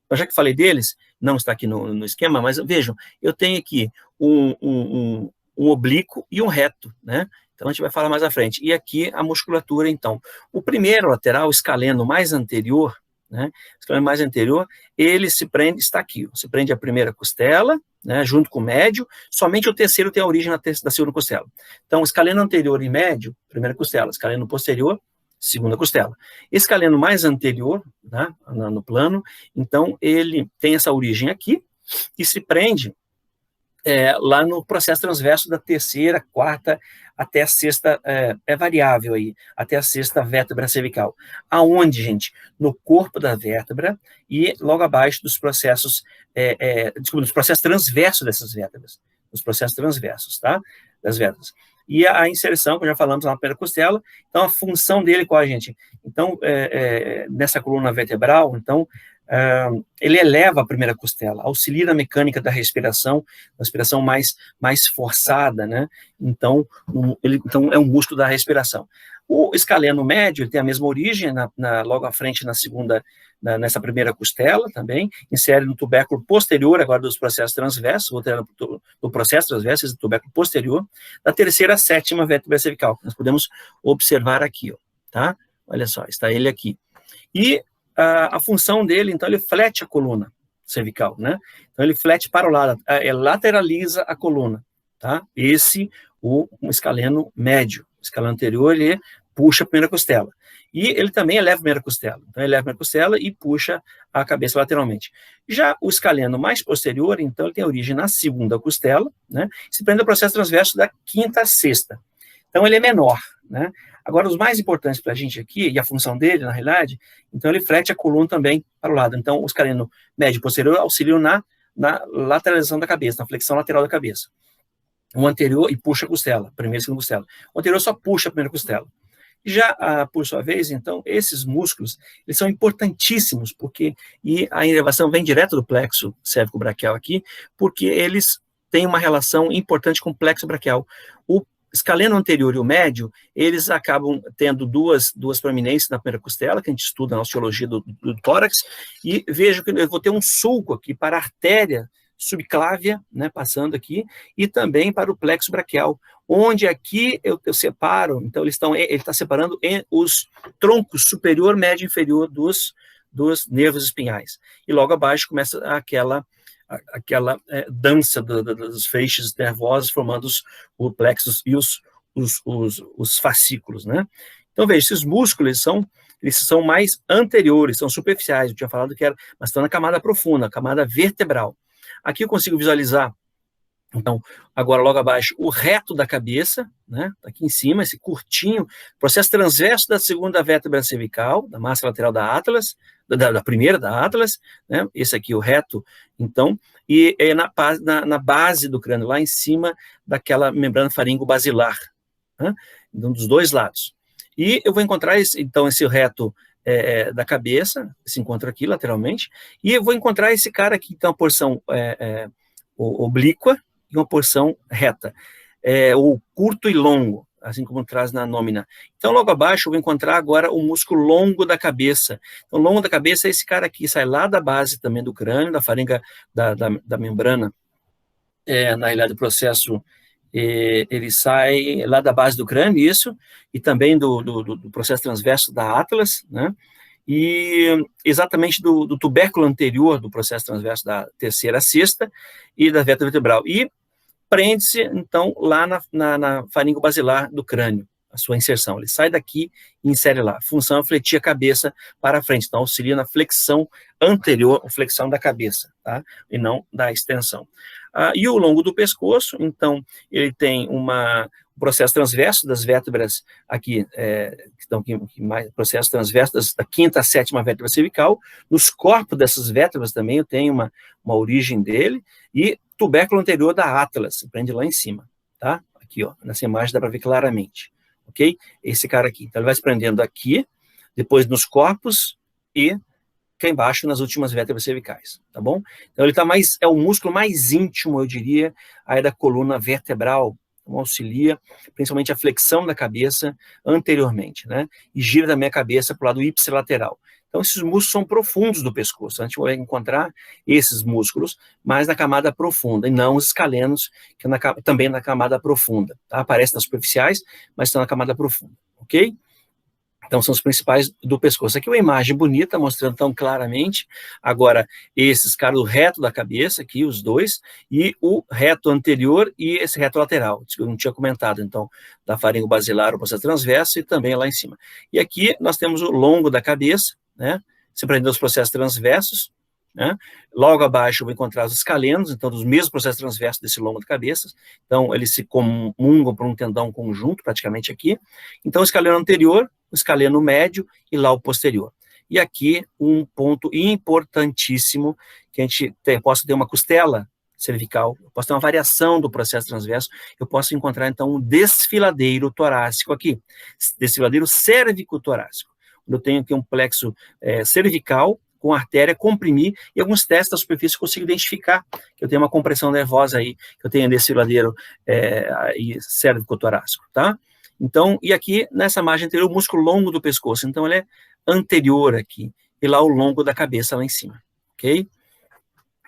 Então, já que falei deles, não está aqui no esquema, mas vejam, eu tenho aqui um oblíquo e um reto, né? Então, a gente vai falar mais à frente. E aqui a musculatura, então. O primeiro lateral, o escaleno mais anterior, né? O escaleno mais anterior, ele se prende, está aqui, ó, se prende a primeira costela, né, junto com o médio, somente o terceiro tem a origem da segunda costela. Então, o escaleno anterior e médio, primeira costela, escaleno posterior, segunda costela. Escaleno mais anterior, né, no plano, então, ele tem essa origem aqui, e se prende lá no processo transverso da terceira, quarta, até a sexta, é variável aí, até a sexta vértebra cervical. Aonde, gente? No corpo da vértebra e logo abaixo dos processos, desculpa, dos processos transversos dessas vértebras, dos processos transversos, tá? Das vértebras. E a inserção, como já falamos, na primeira costela, então a função dele qual, gente? Então, nessa coluna vertebral, então, ele eleva a primeira costela, auxilia na mecânica da respiração mais forçada, né? Então, então é um músculo da respiração. O escaleno médio, ele tem a mesma origem, logo à frente, nessa primeira costela também, insere no tubérculo posterior, agora dos processos transversos, voltando do processo transverso, esse tubérculo posterior, da terceira à sétima vértebra cervical, que nós podemos observar aqui, ó, tá? Olha só, está ele aqui. E a função dele, então, ele flete a coluna cervical, né? Então, ele flete para o lado, lateraliza a coluna, tá? O escaleno médio. O escaleno anterior, ele puxa a primeira costela. E ele também eleva a primeira costela. Então, ele eleva a primeira costela e puxa a cabeça lateralmente. Já o escaleno mais posterior, então, ele tem origem na segunda costela, né? Se prende ao processo transverso da quinta à sexta. Então, ele é menor, né? Agora, os mais importantes para a gente aqui, e a função dele, na realidade, então ele flete a coluna também para o lado. Então, o escaleno médio e posterior auxiliam na lateralização da cabeça, na flexão lateral da cabeça. O anterior, e puxa a costela, primeira e segunda costela. O anterior só puxa a primeira costela. Já, por sua vez, então, esses músculos, eles são importantíssimos, e a inervação vem direto do plexo cérvico-braquial aqui, porque eles têm uma relação importante com o plexo braquial. O escaleno anterior e o médio, eles acabam tendo duas proeminências na primeira costela, que a gente estuda na osteologia do tórax, e vejo que eu vou ter um sulco aqui para a artéria subclávia, né, passando aqui, e também para o plexo braquial, onde aqui eu separo, então ele está separando os troncos superior, médio e inferior dos nervos espinhais. E logo abaixo começa aquela dança dos feixes nervosos formando o plexus e os fascículos, né? Então, veja, esses músculos eles são mais anteriores, são superficiais, eu tinha falado que era, mas estão na camada profunda, camada vertebral. Aqui eu consigo visualizar Então, agora logo abaixo, o reto da cabeça, né? Tá aqui em cima, esse curtinho, processo transverso da segunda vértebra cervical, da massa lateral da Atlas, da primeira da Atlas, né? Esse aqui, o reto, então, e é na base do crânio, lá em cima daquela membrana faringo-basilar, né? Então, dos dois lados. E eu vou encontrar, então, esse reto da cabeça, se encontra aqui lateralmente, e eu vou encontrar esse cara aqui, então, a porção oblíqua, e uma porção reta, ou curto e longo, assim como traz na nómina. Então, logo abaixo, eu vou encontrar agora o músculo longo da cabeça. Então, o longo da cabeça é esse cara aqui, sai lá da base também do crânio, da faringa, da membrana, na realidade, o processo, ele sai lá da base do crânio, isso, e também do processo transverso da Atlas, né? E exatamente do tubérculo anterior do processo transverso da terceira à sexta e da vértebra vertebral. E prende-se, então, lá na faringo basilar do crânio, a sua inserção. Ele sai daqui e insere lá. A função é fletir a cabeça para frente, então auxilia na flexão anterior, flexão da cabeça, tá? E não da extensão. E o longo do pescoço, então, ele tem um processo transverso das vértebras aqui, que estão aqui, processo transverso da quinta à sétima vértebra cervical. Nos corpos dessas vértebras também eu tenho uma origem dele, e tubérculo anterior da Atlas, prende lá em cima, tá? Aqui, ó, nessa imagem dá para ver claramente, ok? Esse cara aqui. Então, ele vai se prendendo aqui, depois nos corpos e cá embaixo nas últimas vértebras cervicais, tá bom? Então, ele tá é o músculo mais íntimo, eu diria, aí da coluna vertebral, então, auxilia principalmente a flexão da cabeça anteriormente, né? E gira também a cabeça para o lado ipsilateral. Então, esses músculos são profundos do pescoço. A gente vai encontrar esses músculos mais na camada profunda, e não os escalenos, que também na camada profunda. Tá? Aparecem nas superficiais, mas estão na camada profunda, ok? Então, são os principais do pescoço. Aqui uma imagem bonita, mostrando tão claramente, agora, esses caras, o reto da cabeça, aqui, os dois, e o reto anterior e esse reto lateral, que eu não tinha comentado, então, da faringo basilar, o processo transverso, e também lá em cima. E aqui nós temos o longo da cabeça, né? Se prendendo os processos transversos, né? Logo abaixo eu vou encontrar os escalenos, então, dos mesmos processos transversos desse longo de cabeça. Então, eles se comungam por um tendão conjunto, praticamente aqui. Então, o escaleno anterior, o escaleno médio e lá o posterior. E aqui um ponto importantíssimo, que a gente possa ter uma costela cervical, eu posso ter uma variação do processo transverso, eu posso encontrar, então, um desfiladeiro torácico aqui, desfiladeiro cérvico-torácico. Eu tenho aqui um plexo cervical, com artéria, comprimir, e alguns testes da superfície eu consigo identificar que eu tenho uma compressão nervosa aí, que eu tenho desfiladeiro cérvico-torácico, tá? Então, e aqui, nessa margem anterior, o músculo longo do pescoço. Então, ele é anterior aqui, e lá o longo da cabeça lá em cima, ok?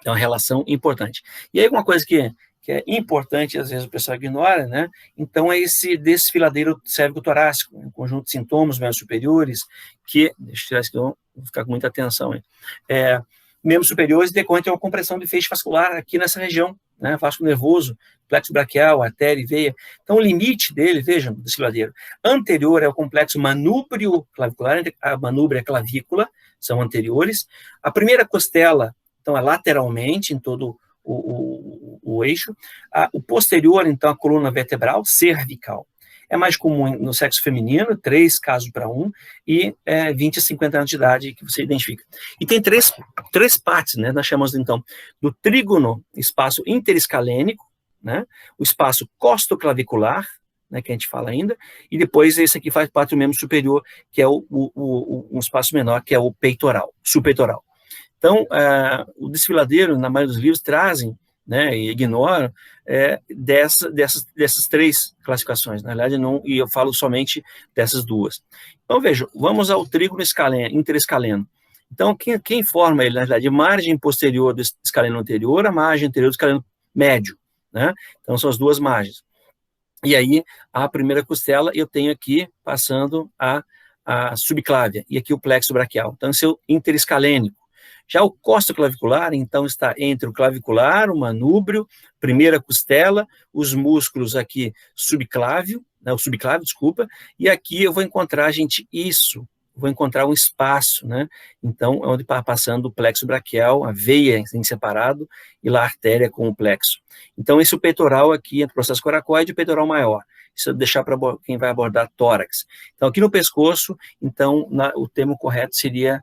Então, uma relação importante. E aí, uma coisa que é importante, às vezes o pessoal ignora, né? Então, é esse desfiladeiro cérvico-torácico, um conjunto de sintomas membros superiores, que, deixa eu tirar isso aqui, vou ficar com muita atenção aí, membros superiores decorrente de uma compressão de feixe vascular aqui nessa região, né? Vasco nervoso, plexo braquial, artéria e veia. Então, o limite dele, vejam, do desfiladeiro anterior é o complexo manúbrio-clavicular, a manúbria e a clavícula são anteriores. A primeira costela, então, é lateralmente em todo o eixo. O posterior, então, a coluna vertebral cervical. É mais comum no sexo feminino, 3 casos para 1, e 20 a 50 anos de idade que você identifica. E tem três partes, né? Nós chamamos, então, do trígono, espaço interescalênico, né? O espaço costoclavicular, né, que a gente fala ainda, e depois esse aqui faz parte do membro superior, que é um espaço menor, que é o peitoral, subpeitoral. Então, o desfiladeiro, na maioria dos livros, trazem, né, e ignoram dessas 3 classificações. Na verdade, não, e eu falo somente dessas 2. Então, vejam, vamos ao trígono interescaleno. Então, quem forma ele, na verdade, margem posterior do escaleno anterior, a margem anterior do escaleno médio, né? Então, são as 2 margens. E aí, a primeira costela, eu tenho aqui, passando a subclávia, e aqui o plexo braquial. Então, esse é o interescalênico. Já o costoclavicular, então, está entre o clavicular, o manúbrio, primeira costela, os músculos aqui subclávio, né, o subclávio, desculpa, e aqui eu vou encontrar, gente, isso, vou encontrar um espaço, né? Então, é onde está passando o plexo braquial, a veia em separado, e lá a artéria com o plexo. Então, esse é o peitoral aqui, entre o processo coracoide e o peitoral maior. Isso é deixar para quem vai abordar tórax. Então, aqui no pescoço, então, o termo correto seria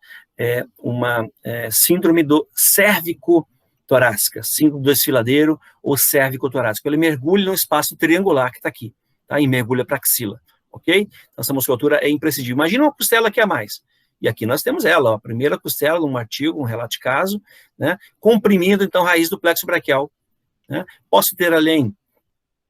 síndrome do cérvico-torácica, síndrome do desfiladeiro ou cérvico-torácico. Ele mergulha no espaço triangular que está aqui, tá? E mergulha para a axila, ok? Então, essa musculatura é imprescindível. Imagina uma costela aqui a mais. E aqui nós temos ela, ó, a primeira costela, um artigo, um relato de caso, né? Comprimindo, então, a raiz do plexo braquial, né? Posso ter, além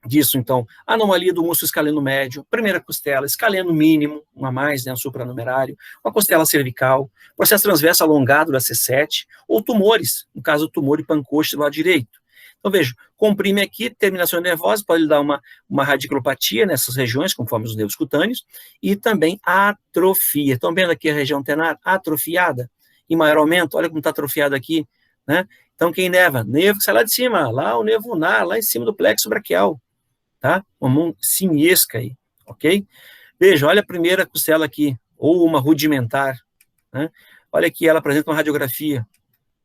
disso, então, anomalia do músculo escaleno médio, primeira costela, escaleno mínimo, uma a mais, né, um supranumerário, uma costela cervical, processo transverso alongado da C7, ou tumores, no caso do tumor de pancoche do lado direito. Então, veja, comprime aqui, terminação nervosa, pode dar uma radiculopatia nessas regiões, conforme os nervos cutâneos, e também atrofia. Estão vendo aqui a região tenar atrofiada, em maior aumento, olha como está atrofiada aqui, né? Então, quem neva? Nervo que sai lá de cima, lá o nervo ulnar, lá em cima do plexo braquial. Tá? Uma mão simiesca aí, ok? Veja, olha a primeira costela aqui, ou uma rudimentar, né? Olha aqui, ela apresenta uma radiografia.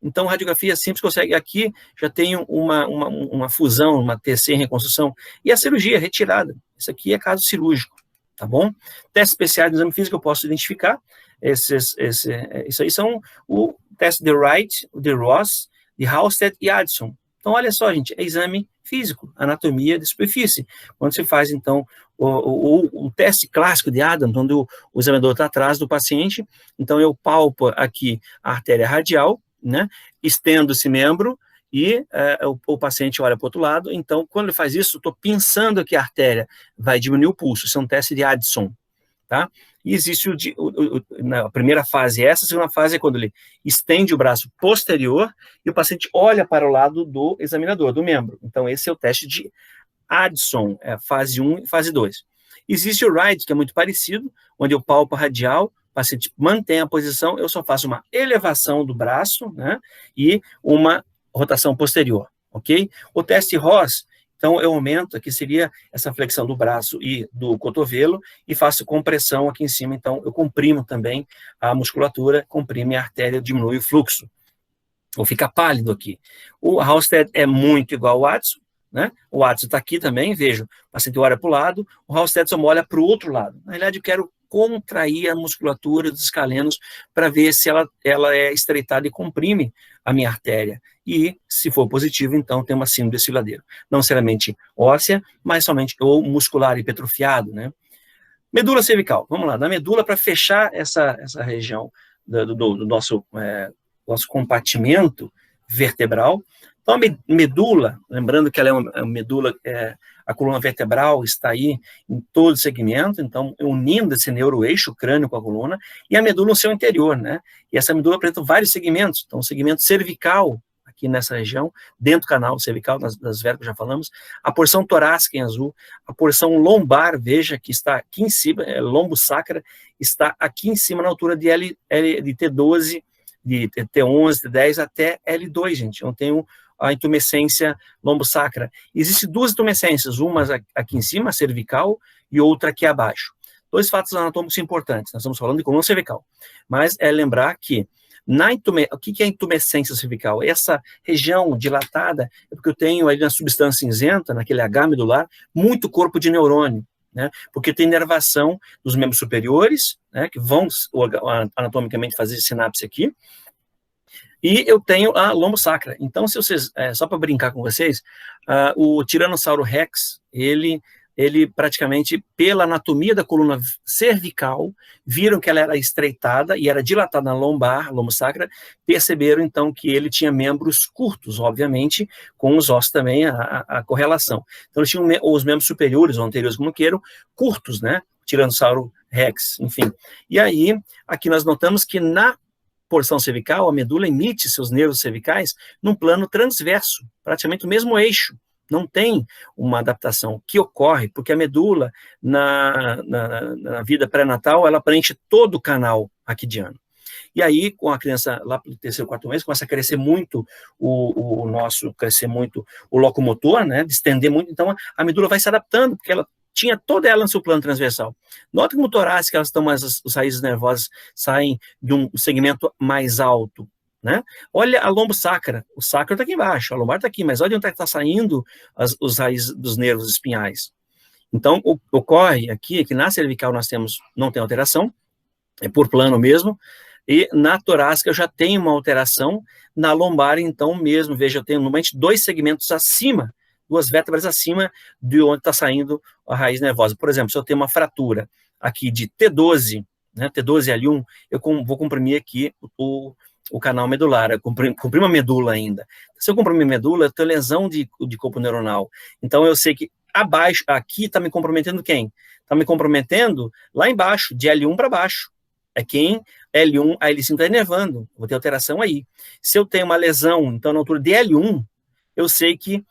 Então, radiografia simples consegue, aqui já tem uma fusão, uma TC em reconstrução, e a cirurgia retirada. Isso aqui é caso cirúrgico, tá bom? Testes especiais no exame físico eu posso identificar, isso aí são o teste de Wright, de Ross, de Halsted e Addison. Então, olha só, gente, é exame físico, anatomia de superfície. Quando se faz, então, o teste clássico de Adams, onde o examinador está atrás do paciente, então eu palpo aqui a artéria radial, né, estendo esse membro e o paciente olha para o outro lado. Então, quando ele faz isso, estou pensando que a artéria vai diminuir o pulso. Isso é um teste de Addison, tá? E existe na primeira fase essa, a segunda fase é quando ele estende o braço posterior e o paciente olha para o lado do examinador, do membro. Então, esse é o teste de Addison, fase 1 e fase 2. Existe o Wright, que é muito parecido, onde eu palpo a radial, o paciente mantém a posição, eu só faço uma elevação do braço, né, e uma rotação posterior, ok? O teste Ross, então eu aumento, aqui seria essa flexão do braço e do cotovelo, e faço compressão aqui em cima, então eu comprimo também a musculatura, comprime a artéria, diminui o fluxo, ou fica pálido aqui. O Halsted é muito igual ao Addison, né? O Addison está aqui também, vejo, o paciente olha para o lado, o Halsted só olha para o outro lado. Na realidade, eu quero contrair a musculatura dos escalenos para ver se ela é estreitada e comprime a minha artéria. E, se for positivo, então tem uma síndrome do desfiladeiro. Não necessariamente óssea, mas somente ou muscular hipertrofiado, né? Medula cervical, vamos lá, da medula para fechar essa região do nosso compartimento vertebral. Então, a medula, lembrando que ela é uma medula, a coluna vertebral está aí em todo o segmento, então, unindo esse neuroeixo crânio com a coluna, e a medula no seu interior, né? E essa medula apresenta vários segmentos, então, o segmento cervical, aqui nessa região, dentro do canal cervical, das vértebras já falamos, a porção torácica em azul, a porção lombar, veja que está aqui em cima, lombo sacra, está aqui em cima na altura de T12, de T11, T10 até L2, gente. Eu tenho a intumescência lombosacra. Existem duas intumescências, uma aqui em cima, cervical, e outra aqui abaixo. Dois fatos anatômicos importantes, nós estamos falando de coluna cervical, mas é lembrar que o que é a intumescência cervical? Essa região dilatada é porque eu tenho ali na substância cinzenta, naquele H medular, muito corpo de neurônio, né? Porque tem inervação dos membros superiores, né, que vão anatomicamente fazer sinapse aqui, e eu tenho a lombosacra. Então, se vocês, só para brincar com vocês, o Tiranossauro Rex, ele praticamente, pela anatomia da coluna cervical, viram que ela era estreitada e era dilatada na lombosacra, perceberam, então, que ele tinha membros curtos, obviamente, com os ossos também, a correlação. Então, eles tinham os membros superiores ou anteriores, como queiram, curtos, né? Tiranossauro Rex, enfim. E aí, aqui nós notamos que na porção cervical, a medula emite seus nervos cervicais num plano transverso, praticamente o mesmo eixo. Não tem uma adaptação que ocorre, porque a medula, na vida pré-natal, ela preenche todo o canal raquidiano. E aí, com a criança lá para o terceiro, quarto mês, começa a crescer muito crescer muito o locomotor, né, distender muito, então a medula vai se adaptando, porque ela tinha toda ela no seu plano transversal. Nota como o torácico, elas estão mais, as raízes nervosas saem de um segmento mais alto, né? Olha a lombosacra, o sacro está aqui embaixo, a lombar está aqui, mas olha onde está saindo os raízes dos nervos espinhais. Então, ocorre aqui que na cervical nós temos, não tem alteração, é por plano mesmo, e na torácica eu já tenho uma alteração, na lombar então mesmo, veja, eu tenho normalmente 2 segmentos acima, 2 vértebras acima de onde está saindo a raiz nervosa. Por exemplo, se eu tenho uma fratura aqui de T12, né, T12L1, eu vou comprimir aqui o canal medular, eu comprimo a medula ainda. Se eu comprimir a medula, eu tenho lesão de corpo neuronal. Então eu sei que abaixo, aqui está me comprometendo quem? Está me comprometendo lá embaixo, de L1 para baixo. É quem L1, a L5 está inervando, vou ter alteração aí. Se eu tenho uma lesão, então, na altura de L1, eu sei que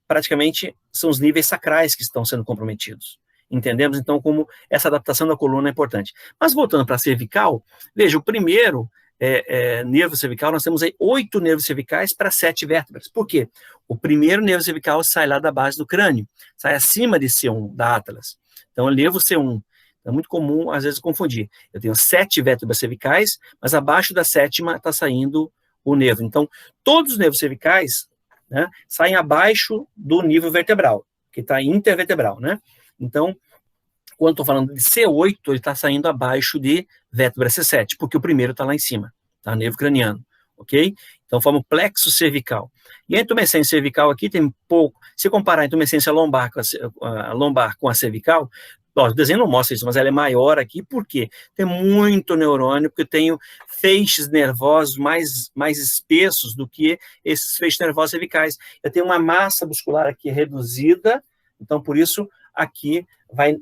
praticamente são os níveis sacrais que estão sendo comprometidos. Entendemos, então, como essa adaptação da coluna é importante. Mas voltando para a cervical, veja, o primeiro nervo cervical, nós temos aí 8 nervos cervicais para 7 vértebras. Por quê? O primeiro nervo cervical sai lá da base do crânio, sai acima de C1, da Atlas. Então, é nervo C1. É muito comum, às vezes, confundir. Eu tenho 7 vértebras cervicais, mas abaixo da 7ª está saindo o nervo. Então, todos os nervos cervicais, né, saem abaixo do nível vertebral, que está intervertebral, né? Então, quando estou falando de C8, ele está saindo abaixo de vértebra C7, porque o primeiro está lá em cima, tá? Nervo craniano, ok? Então, forma o plexo cervical. E a intumescência cervical aqui tem pouco. Se comparar a intumescência lombar com a cervical, ó, o desenho não mostra isso, mas ela é maior aqui, por quê? Tem muito neurônio, porque eu tenho feixes nervosos mais espessos do que esses feixes nervosos cervicais. Eu tenho uma massa muscular aqui reduzida, então, por isso, aqui vai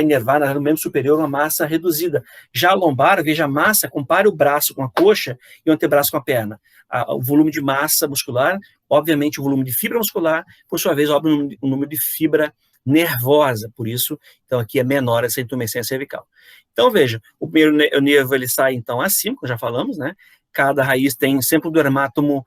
inervar no membro superior uma massa reduzida. Já a lombar, veja a massa, compare o braço com a coxa e o antebraço com a perna. O volume de massa muscular, obviamente o volume de fibra muscular, por sua vez, óbvio, o número de fibra nervosa, por isso, então aqui é menor essa intumescência cervical. Então, veja, o primeiro nervo, ele sai, então, acima, como já falamos, né? Cada raiz tem sempre um dermátomo,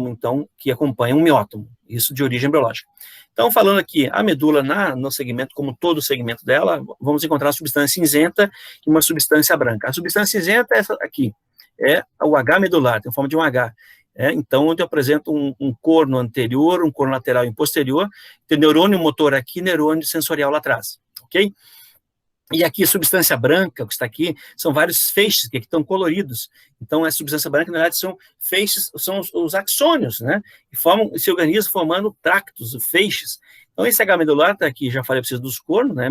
então, que acompanha um miótomo, isso de origem biológica. Então, falando aqui, a medula no segmento, como todo o segmento dela, vamos encontrar uma substância cinzenta e uma substância branca. A substância cinzenta é essa aqui, é o H medular, tem forma de um H. Então, onde eu apresento um corno anterior, um corno lateral e posterior, tem neurônio motor aqui, neurônio sensorial lá atrás, ok? E aqui, substância branca, que está aqui, são vários feixes que aqui estão coloridos. Então, a substância branca, na verdade, são feixes, são os axônios, né? E formam esse organismo formando tractos, feixes. Então, esse H medular está aqui, já falei para vocês dos cornos, né?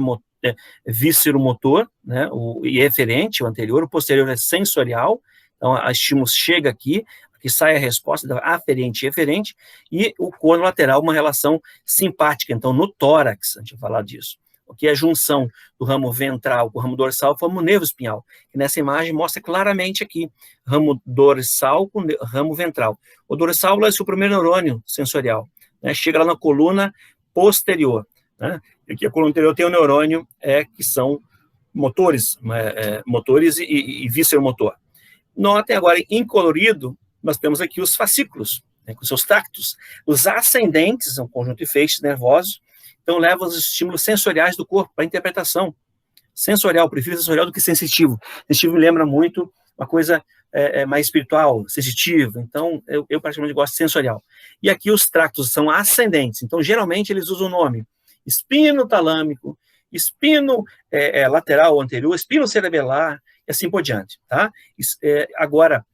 Víscero-motor, né? E eferente, o anterior, o posterior é sensorial. Então, a estímulo chega aqui, que sai a resposta da aferente e eferente, e o corno lateral, uma relação simpática. Então, no tórax, a gente vai falar disso. Que é a junção do ramo ventral com o ramo dorsal, forma o nervo espinhal, que nessa imagem mostra claramente aqui, ramo dorsal com ramo ventral. O dorsal é o seu primeiro neurônio sensorial, né? Chega lá na coluna posterior, né? E aqui a coluna anterior tem o neurônio, que são motores, motores e víscero-motor. Notem agora, em colorido, nós temos aqui os fascículos, né, com seus tractos. Os ascendentes, são um conjunto de feixes nervosos, então leva os estímulos sensoriais do corpo para a interpretação. Sensorial, prefiro sensorial do que sensitivo. Sensitivo me lembra muito uma coisa mais espiritual, sensitiva. Então, eu praticamente gosto de sensorial. E aqui os tractos são ascendentes. Então, geralmente, eles usam o nome espino talâmico, espino lateral anterior, espino cerebelar, e assim por diante. Tá? Agora,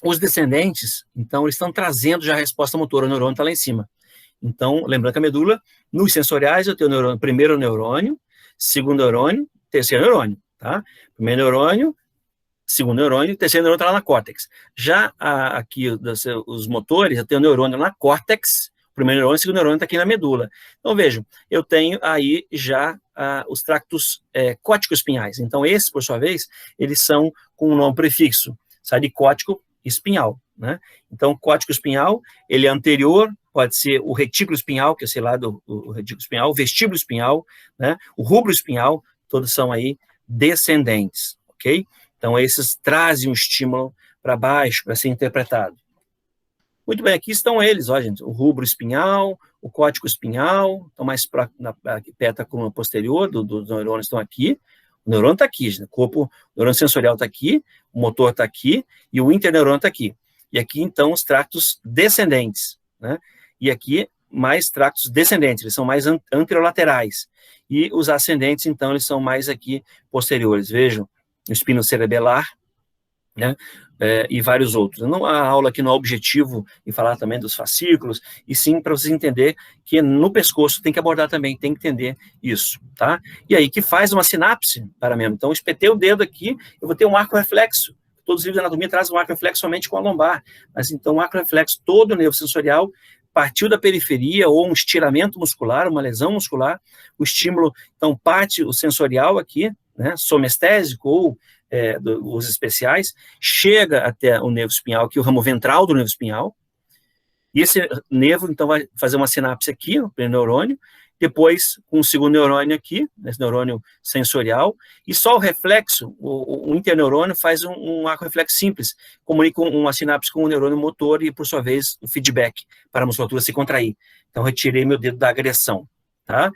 os descendentes, então, eles estão trazendo já a resposta motora, o neurônio está lá em cima. Então, lembrando que a medula, nos sensoriais, eu tenho o neurônio, primeiro neurônio, segundo neurônio, terceiro neurônio, tá? Primeiro neurônio, segundo neurônio, terceiro neurônio está lá na córtex. Já aqui, os motores, eu tenho o neurônio na córtex, primeiro neurônio, segundo neurônio está aqui na medula. Então, vejam, eu tenho aí já os tractos cótico-espinhais. Então, esses, por sua vez, eles são com um nome prefixo, sai de cótico espinhal, né? Então, cótico espinhal, ele é anterior, pode ser o retículo espinhal, que é esse lado, o retículo espinhal, o vestíbulo espinhal, né? O rubro espinhal, todos são aí descendentes, ok? Então, esses trazem um estímulo para baixo, para ser interpretado. Muito bem, aqui estão eles, ó, gente, o rubro espinhal, o córtico espinhal, estão mais perto da coluna posterior dos neurônios, estão aqui. O neurônio está aqui, gente, o neurônio sensorial está aqui, o motor está aqui e o interneurônio está aqui. E aqui, então, os tractos descendentes, né? E aqui, mais tractos descendentes, eles são mais anterolaterais. E os ascendentes, então, eles são mais aqui posteriores. Vejam, o espino cerebelar, né? E vários outros. Não, a aula aqui não é objetivo em falar também dos fascículos, e sim para vocês entender que no pescoço tem que abordar também, tem que entender isso, tá? E aí que faz uma sinapse para mesmo. Então, eu espetei o dedo aqui, eu vou ter um arco reflexo. Todos os livros de anatomia trazem um arco reflexo somente com a lombar, mas então o arco reflexo, todo o nervo sensorial, partiu da periferia, ou um estiramento muscular, uma lesão muscular, o estímulo, então parte o sensorial aqui, né, somestésico, ou os especiais, chega até o nervo espinhal, aqui o ramo ventral do nervo espinhal, e esse nervo, então, vai fazer uma sinapse aqui, no primeiro neurônio, depois com o segundo neurônio aqui, esse neurônio sensorial, e só o reflexo, o interneurônio faz um arco reflexo simples, comunica uma sinapse com o neurônio motor e, por sua vez, o feedback para a musculatura se contrair. Então, retirei meu dedo da agressão, tá?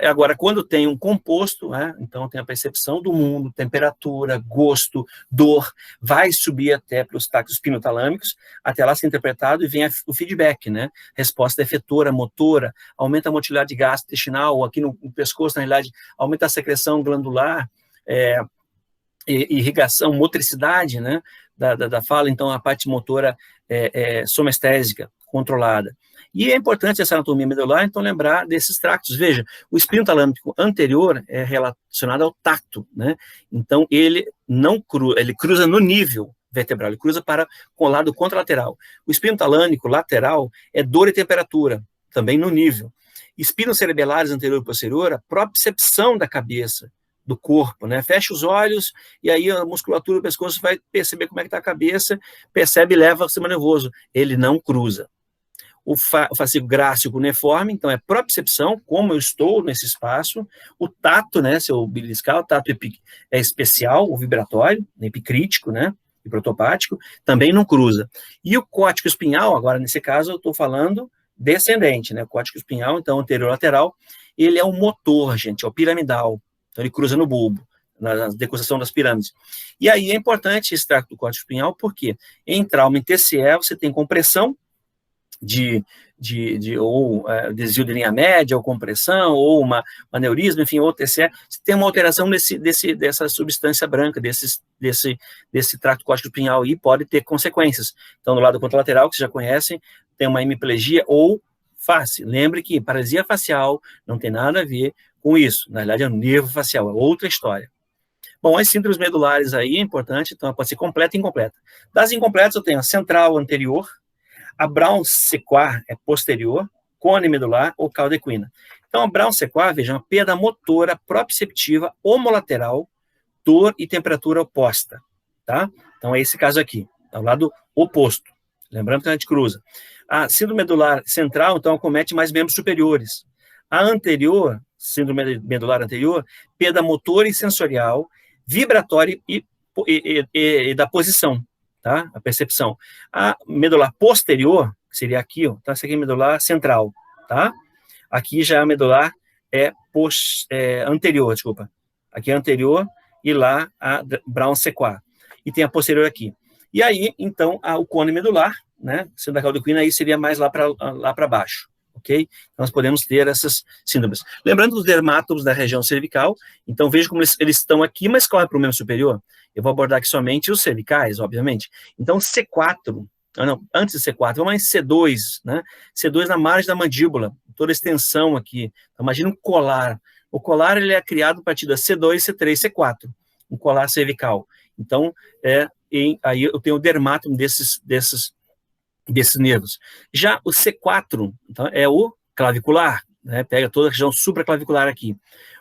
Agora, quando tem um composto, né, então tem a percepção do mundo, temperatura, gosto, dor, vai subir até para os tractos espinotalâmicos, até lá ser interpretado e vem o feedback, né, resposta efetora, motora, aumenta a motilidade gastrointestinal, ou aqui no pescoço, na realidade, aumenta a secreção glandular, irrigação, motricidade, né, da fala, então a parte motora somestésica, controlada. E é importante essa anatomia medular, então, lembrar desses tractos. Veja, o espino talâmico anterior é relacionado ao tacto, né? Então, ele cruza no nível vertebral, ele cruza com o lado contralateral. O espino talâmico lateral é dor e temperatura, também no nível. Espinos cerebelares anterior e posterior, a propriocepção da cabeça, do corpo, né? Fecha os olhos e aí a musculatura do pescoço vai perceber como é que está a cabeça, percebe e leva o sistema nervoso. Ele não cruza. O fascículo grácil cuneiforme, então é propriocepção, como eu estou nesse espaço, o tato, né, seu beliscal, o tato é especial, o vibratório, epicrítico, né, e protopático, também não cruza. E o córtico espinhal, agora nesse caso eu estou falando descendente, né, o córtico espinhal, então anterior lateral, ele é o motor, gente, é o piramidal, então ele cruza no bulbo, na decussação das pirâmides. E aí é importante esse tracto do córtico espinhal, porque em trauma em TCE você tem compressão, ou desvio de linha média, ou compressão, ou um aneurisma, enfim, ou TCE, você tem uma alteração dessa substância branca, desse tracto córtico espinhal, e pode ter consequências. Então, no lado contralateral, que vocês já conhecem, tem uma hemiplegia ou face. Lembre que paralisia facial não tem nada a ver com isso, na verdade é um nervo facial, é outra história. Bom, as síndromes medulares aí é importante, então pode ser completa e incompleta. Das incompletas eu tenho a central anterior, a Brown-Séquard é posterior, cone medular ou cauda equina. Então, a Brown-Séquard, veja, uma perda motora proprioceptiva homolateral, dor e temperatura oposta, tá? Então, é esse caso aqui, é o lado oposto. Lembrando que a gente cruza. A síndrome medular central, então, acomete mais membros superiores. A anterior, síndrome medular anterior, perda motora e sensorial, vibratória e da posição, tá? A percepção. A medular posterior, que seria aqui, ó, tá? Essa aqui é a medular central, tá? Aqui já a medular anterior, desculpa. Aqui é anterior e lá a Brown-Séquard. E tem a posterior aqui. E aí, então, o cone medular, né? Sendo a cauda equina, aí seria mais lá para baixo, ok? Nós podemos ter essas síndromes. Lembrando dos dermátomos da região cervical, então veja como eles estão aqui, mas correm para o membro superior. Eu vou abordar aqui somente os cervicais, obviamente. Então, C4, antes de C4, vamos em C2, né? C2 na margem da mandíbula, toda a extensão aqui. Então, imagina um colar. O colar, ele é criado a partir da C2, C3, C4, um colar cervical. Então, aí eu tenho o dermátomo desses nervos. Já o C4, então, é o clavicular, né? Pega toda a região supraclavicular aqui.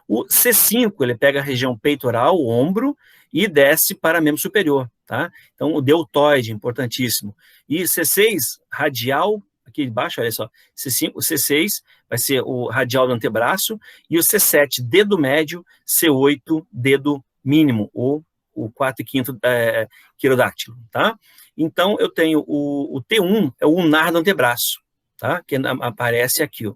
O C5, ele pega a região peitoral, o ombro, e desce para membro superior, tá? Então, o deltoide, importantíssimo. E C6, radial, aqui embaixo, olha só, C5, o C6 vai ser o radial do antebraço, e o C7, dedo médio, C8, dedo mínimo, ou o 4 e 5º quirodáctilo, tá? Então, eu tenho o T1, é o ulnar do antebraço, tá? Que aparece aqui, ó.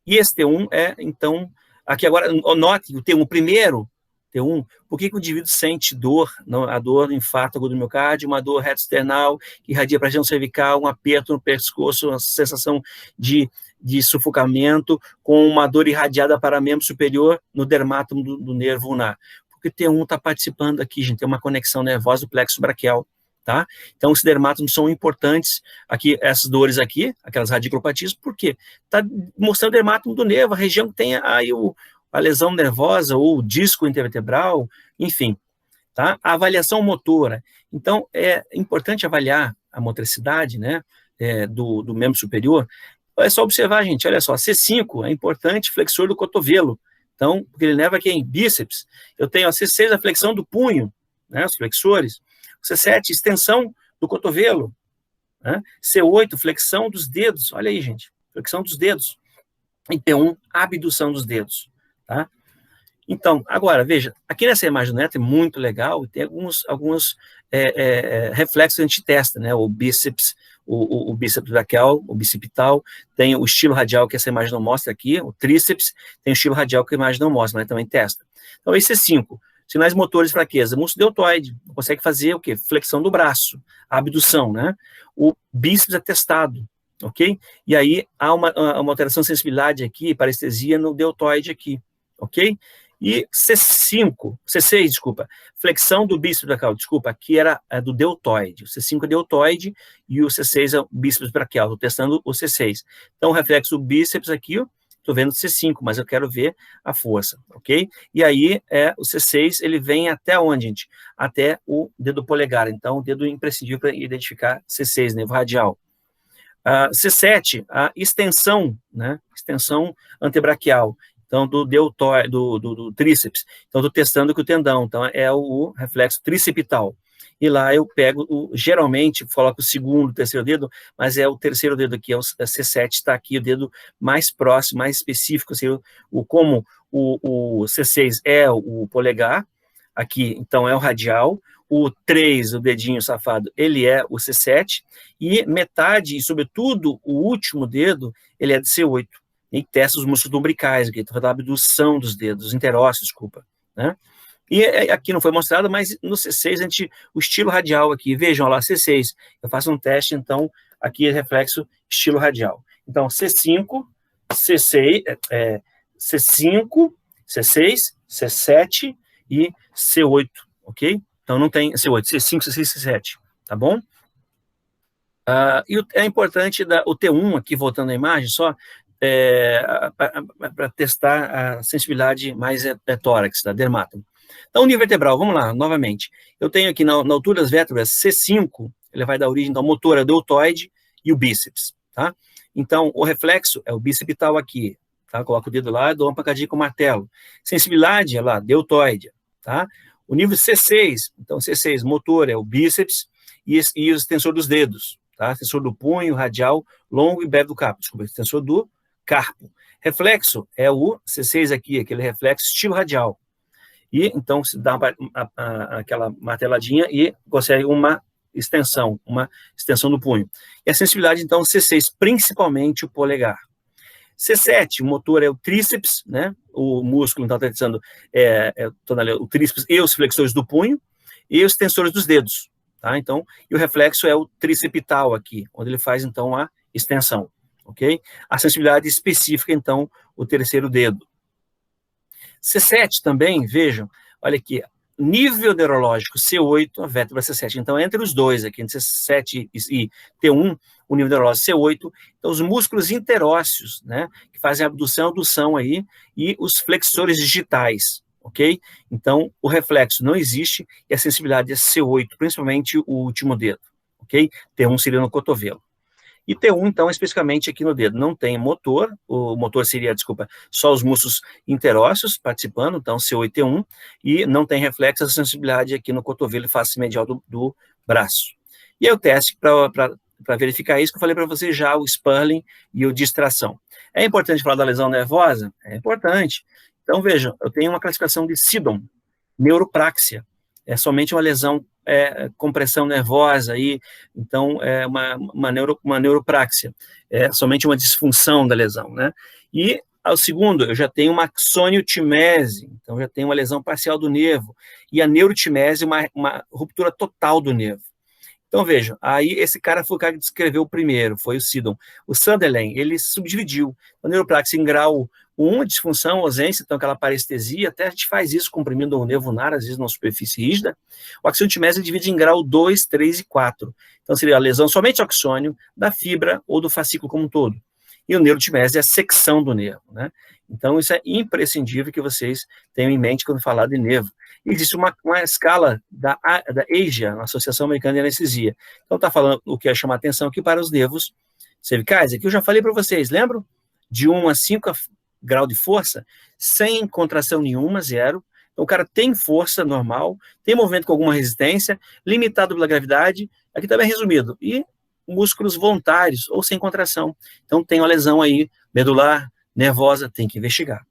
E esse T1 então, aqui agora, note o T1, o primeiro T1, por que o indivíduo sente dor, a dor do infarto agudo do miocárdio, uma dor reto-external, que irradia para a região cervical, um aperto no pescoço, uma sensação de sufocamento, com uma dor irradiada para membro superior no dermátomo do nervo ulnar? Porque o T1 está participando aqui, gente, tem uma conexão nervosa do plexo braquial, tá? Então, os dermátomos são importantes aqui, essas dores aqui, aquelas radiculopatias, porque está mostrando o dermátomo do nervo, a região que tem aí a lesão nervosa ou o disco intervertebral, enfim, tá? A avaliação motora. Então, é importante avaliar a motricidade, né, do membro superior. É só observar, gente, olha só, C5 é importante, flexor do cotovelo. Então, porque ele leva aqui em bíceps. Eu tenho a C6, a flexão do punho, né, os flexores. C7, extensão do cotovelo, né? C8, flexão dos dedos, olha aí, gente, flexão dos dedos. E T1, abdução dos dedos, tá? Então, agora, veja, aqui nessa imagem do neto é muito legal, e tem alguns reflexos que a gente testa, né? O bíceps, o bíceps braquial, o bicipital, tem o estilo radial, que essa imagem não mostra aqui, o tríceps, tem o estilo radial que a imagem não mostra, mas também testa. Então, esse é 5. Sinais motores de fraqueza, músculo deltoide, consegue fazer o quê? Flexão do braço, a abdução, né? O bíceps é testado, ok? E aí há uma alteração de sensibilidade aqui, parestesia no deltoide aqui, ok? E C6, desculpa, flexão do bíceps braquial, desculpa, aqui era do deltoide, o C5 é deltoide e o C6 é o bíceps braquial, estou testando o C6. Então, o reflexo do bíceps aqui, ó, estou vendo o C5, mas eu quero ver a força, ok? E aí, o C6, ele vem até onde, gente? Até o dedo polegar, então, o dedo imprescindível para identificar C6, nervo radial. C7, a extensão, né? Extensão antebraquial, então, do deltoide, do tríceps. Então, estou testando com o tendão, então, é o reflexo tricipital. E lá eu pego, geralmente, coloco o segundo, o terceiro dedo, mas é o terceiro dedo aqui, é o C7, está aqui, o dedo mais próximo, mais específico, assim, como o C6 é o polegar, aqui, então, é o radial, o 3, o dedinho safado, ele é o C7, e metade, e sobretudo o último dedo, ele é de C8, e testa os músculos umbilicais, aqui, então, a abdução dos dedos, interósseos, desculpa, né? E aqui não foi mostrado, mas no C6, o estilo radial aqui, vejam lá, C6, eu faço um teste, então, aqui é reflexo estilo radial. Então, C5, C6, C5, C6, C7 e C8, ok? Então, não tem C8, C5, C6, C7, tá bom? E é importante o T1 aqui, voltando à imagem, só, para testar a sensibilidade mais tórax, da dermátomo. Então, o nível vertebral, vamos lá, novamente. Eu tenho aqui na altura das vértebras C5, ele vai dar origem ao motor, ao deltoide e o bíceps, tá? Então, o reflexo é o bicipital aqui, tá? Coloco o dedo lá e dou uma pancadinha com o martelo. Sensibilidade é lá, deltoide, tá? O nível C6, então C6, motor é o bíceps e o extensor dos dedos, tá? Extensor do punho, radial, longo e breve do carpo, desculpa, extensor do carpo. Reflexo é o C6 aqui, aquele reflexo estilo radial. E então se dá aquela marteladinha e consegue uma extensão do punho. E a sensibilidade, então, C6, principalmente o polegar. C7, o motor é o tríceps, né? O músculo, então, está dizendo, o tríceps e os flexores do punho, e os tensores dos dedos, tá? Então, e o reflexo é o tricipital aqui, onde ele faz, então, a extensão, ok? A sensibilidade específica, então, o terceiro dedo. C7 também, vejam, olha aqui, nível neurológico C8, a vértebra C7. Então, entre os dois aqui, entre C7 e T1, o nível neurológico C8, então os músculos interósseos, né, que fazem a abdução e abdução aí, e os flexores digitais, ok? Então, o reflexo não existe e a sensibilidade é C8, principalmente o último dedo, ok? T1 seria no cotovelo. E T1, então, especificamente aqui no dedo, não tem motor, o motor seria, desculpa, só os músculos interósseos participando, então C8 e T1, e não tem reflexo, a sensibilidade aqui no cotovelo e face medial do braço. E aí o teste para verificar isso, que eu falei para vocês já, o Sperling e o distração. É importante falar da lesão nervosa? É importante. Então, vejam, eu tenho uma classificação de Sidon, neuropraxia. é somente uma lesão, compressão nervosa, aí, então é uma neuropráxia, é somente uma disfunção da lesão, né? E ao segundo, eu já tenho uma axoniotimese, então já tenho uma lesão parcial do nervo, e a neurotimese, uma ruptura total do nervo. Então, vejam, aí esse cara foi o cara que descreveu o primeiro, foi o Sidon. O Sunderland, ele subdividiu a neuropraxia em grau 1, disfunção, ausência, então aquela parestesia, até a gente faz isso comprimindo o nervo ulnar, às vezes numa superfície rígida. O axoniotimese divide em grau 2, 3 e 4. Então seria a lesão somente ao axônio, da fibra ou do fascículo como um todo. E o neurotimese é a secção do nervo, né? Então isso é imprescindível que vocês tenham em mente quando falar de nervo. Existe uma escala da ASIA, Associação Americana de Anestesia. Então está falando o que é chamar atenção aqui para os nervos cervicais. Aqui eu já falei para vocês, lembram? De 1 a 5 grau de força, sem contração nenhuma, 0. Então o cara tem força normal, tem movimento com alguma resistência, limitado pela gravidade, aqui também é resumido, e músculos voluntários ou sem contração. Então tem uma lesão aí medular, nervosa, tem que investigar.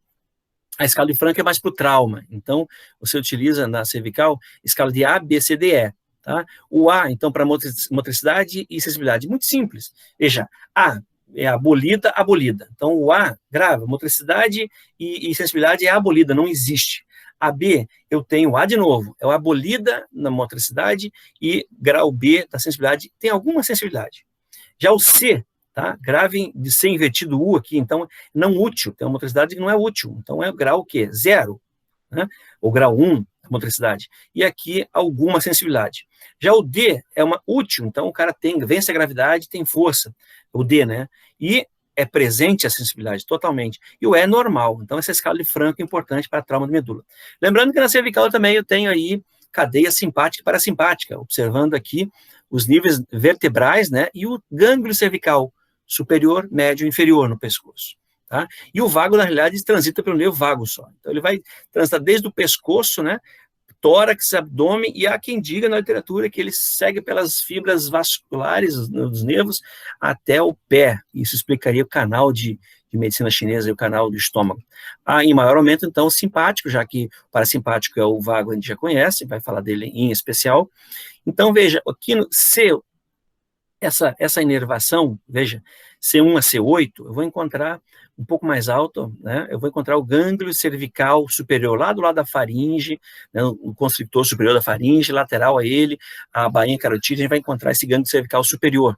A escala de Frank é mais para o trauma, então você utiliza na cervical escala de A, B, C, D, E. Tá? O A, então, para motricidade e sensibilidade, muito simples. Veja, A é abolida. Então, o A, grave, motricidade e sensibilidade é abolida, não existe. A B, eu tenho A de novo, é o abolida na motricidade e grau B da sensibilidade tem alguma sensibilidade. Já o C, tá? Grave de ser invertido U aqui, então não útil, tem uma motricidade que não é útil, então é grau o quê? 0, né? Ou grau 1, a motricidade. E aqui alguma sensibilidade. Já o D é uma útil, então o cara vence a gravidade, tem força, o D, né? E é presente a sensibilidade totalmente. E o E é normal, então essa escala de Franco é importante para trauma de medula. Lembrando que na cervical também eu tenho aí cadeia simpática e parasimpática, observando aqui os níveis vertebrais, né? E o gânglio cervical superior, médio e inferior no pescoço. Tá? E o vago, na realidade, transita pelo nervo vago só. Então, ele vai transitar desde o pescoço, né, tórax, abdômen, e há quem diga na literatura que ele segue pelas fibras vasculares dos nervos até o pé. Isso explicaria o canal de medicina chinesa e o canal do estômago. Em maior aumento, então, o simpático, já que o parasimpático é o vago, a gente já conhece, vai falar dele em especial. Então, veja, aqui no C, essa inervação, veja, C1 a C8, eu vou encontrar um pouco mais alto, né? Eu vou encontrar o gânglio cervical superior, lá do lado da faringe, né? O constrictor superior da faringe, lateral a ele, a bainha carotídea, a gente vai encontrar esse gânglio cervical superior,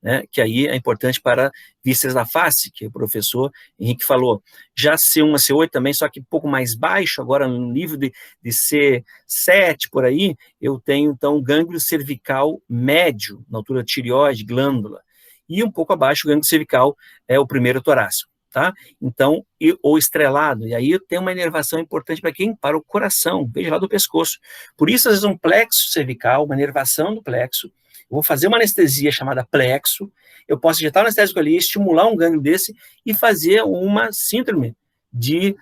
né? Que aí é importante para vísceras da face, que o professor Henrique falou. Já C1 a C8 também, só que um pouco mais baixo, agora no nível de C7 por aí, eu tenho então gânglio cervical médio, na altura tireoide, glândula, e um pouco abaixo o gânglio cervical é o primeiro torácico, tá? Então, ou estrelado, e aí tem uma inervação importante para quem? Para o coração, veja lá do pescoço. Por isso, às vezes, um plexo cervical, uma inervação do plexo, eu vou fazer uma anestesia chamada plexo, eu posso injetar um anestésico ali, estimular um gânglio desse e fazer uma síndrome de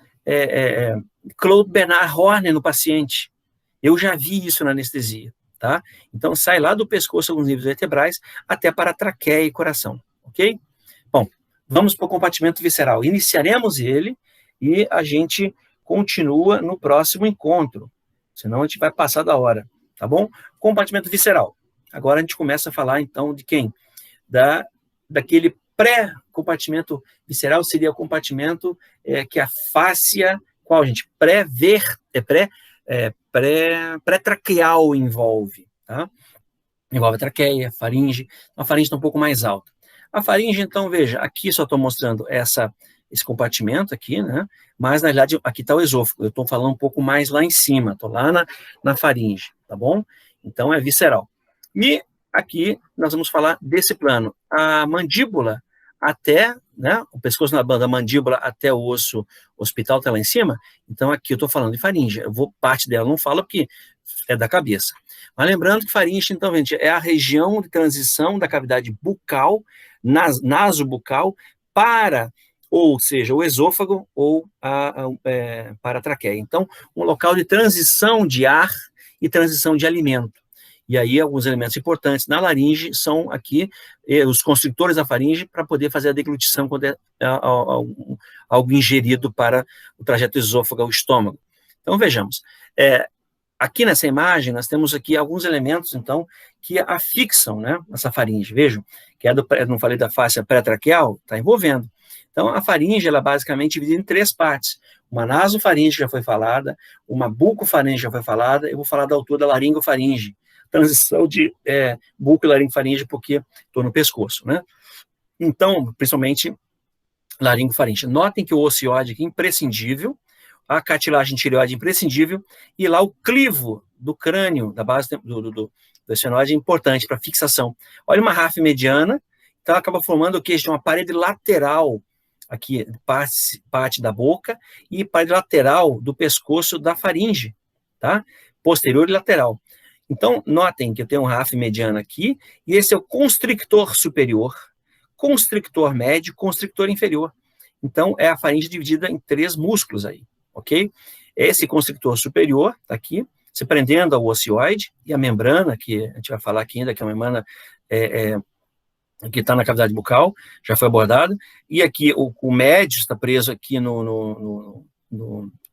Claude Bernard Horner no paciente. Eu já vi isso na anestesia, tá? Então, sai lá do pescoço, alguns níveis vertebrais, até para a traqueia e coração, ok? Bom, vamos para o compartimento visceral. Iniciaremos ele e a gente continua no próximo encontro, senão a gente vai passar da hora, tá bom? Compartimento visceral. Agora a gente começa a falar, então, de quem? Daquele pré-compartimento visceral, seria o compartimento que a fáscia, qual, gente? Pré-traqueal envolve, tá? Envolve a traqueia, faringe, a faringe está um pouco mais alta. A faringe, então, veja, aqui só estou mostrando esse compartimento aqui, né? Mas, na realidade, aqui está o esôfago, eu estou falando um pouco mais lá em cima, estou lá na faringe, tá bom? Então, é visceral. E aqui nós vamos falar desse plano. A mandíbula até, né, o pescoço na banda, a mandíbula até o osso hospital está lá em cima, então aqui eu estou falando de faringe, parte dela não fala porque é da cabeça. Mas lembrando que faringe, então, gente, é a região de transição da cavidade bucal, nasobucal, para, ou seja, o esôfago ou para a traqueia. Então, um local de transição de ar e transição de alimento. E aí, alguns elementos importantes na laringe são aqui os constrictores da faringe para poder fazer a deglutição quando é algo ingerido para o trajeto esôfago ao estômago. Então, vejamos. aqui nessa imagem, nós temos aqui alguns elementos, então, que afixam, né, essa faringe. Vejam, que não falei da face pré-traqueal, está envolvendo. Então, a faringe, ela é basicamente dividida em 3 partes. Uma nasofaringe já foi falada, uma bucofaringe já foi falada, eu vou falar da altura da laringofaringe, transição de buco e laringofaringe, porque estou no pescoço, né? Então, principalmente, laringofaringe. Notem que o ocioide aqui é imprescindível, a cartilagem tireoide é imprescindível, e lá o clivo do crânio, da base do esfenoide, é importante para fixação. Olha uma ráfia mediana, então ela acaba formando o que? Uma parede lateral, aqui, parte da boca, e parede lateral do pescoço da faringe, tá? Posterior e lateral. Então, notem que eu tenho um ráfia mediana aqui, e esse é o constrictor superior, constrictor médio, constrictor inferior. Então, é a faringe dividida em 3 músculos aí, ok? Esse constrictor superior, tá aqui, se prendendo ao ocioide, e a membrana, que a gente vai falar aqui ainda, que é uma membrana que está na cavidade bucal, já foi abordada, e aqui o médio está preso aqui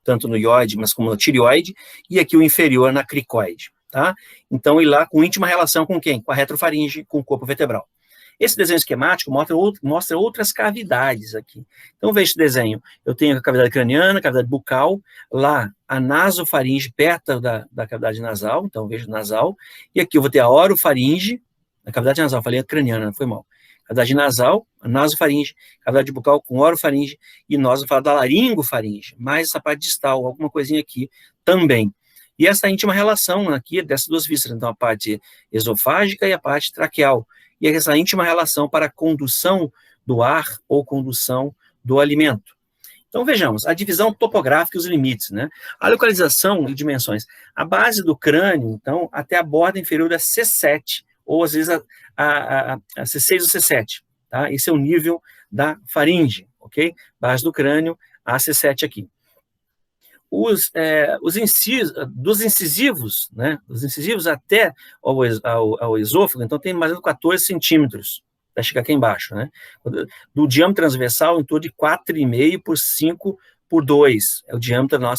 tanto no ióide, mas como no tireoide, e aqui o inferior na cricoide, tá? Então, e lá com íntima relação com quem? Com a retrofaringe, com o corpo vertebral. Esse desenho esquemático mostra outras cavidades aqui. Então, veja esse desenho. Eu tenho a cavidade craniana, a cavidade bucal, lá a nasofaringe perto da cavidade nasal, então vejo nasal, e aqui eu vou ter a orofaringe, a cavidade nasal, falei a craniana, não foi mal. Cavidade nasal, a nasofaringe, cavidade bucal com orofaringe, e nós vamos falar da laringofaringe, mais essa parte distal, alguma coisinha aqui também. E essa íntima relação aqui dessas 2 vísceras, então a parte esofágica e a parte traqueal, e essa íntima relação para a condução do ar ou condução do alimento. Então, vejamos, a divisão topográfica e os limites, né? A localização e dimensões. A base do crânio, então, até a borda inferior da C7, ou às vezes a C6 ou C7, tá? Esse é o nível da faringe, ok? Base do crânio, a C7 aqui. Dos incisivos, né? Dos incisivos até ao esôfago, então tem mais ou menos 14 centímetros, para chegar aqui embaixo, né? Do diâmetro transversal, em torno de 4,5 por 5 por 2, é o diâmetro da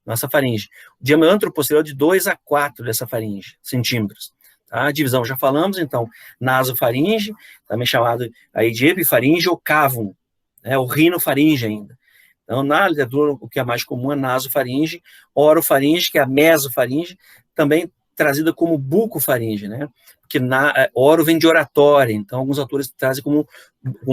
nossa faringe. O diâmetro posterior de 2 a 4 dessa faringe, centímetros. Tá? A divisão já falamos, então, nasofaringe, também chamado aí de epifaringe ou cavum, né? O rinofaringe ainda. Então, na literatura, o que é mais comum é nasofaringe, orofaringe, que é a mesofaringe, também trazida como bucofaringe, né? Porque oro vem de oratória, então alguns autores trazem como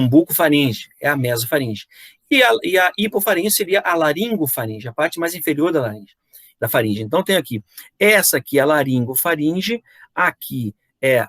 bucofaringe, é a mesofaringe. E a hipofaringe seria a laringofaringe, a parte mais inferior da faringe. Então, tem aqui, essa aqui é a laringofaringe, aqui é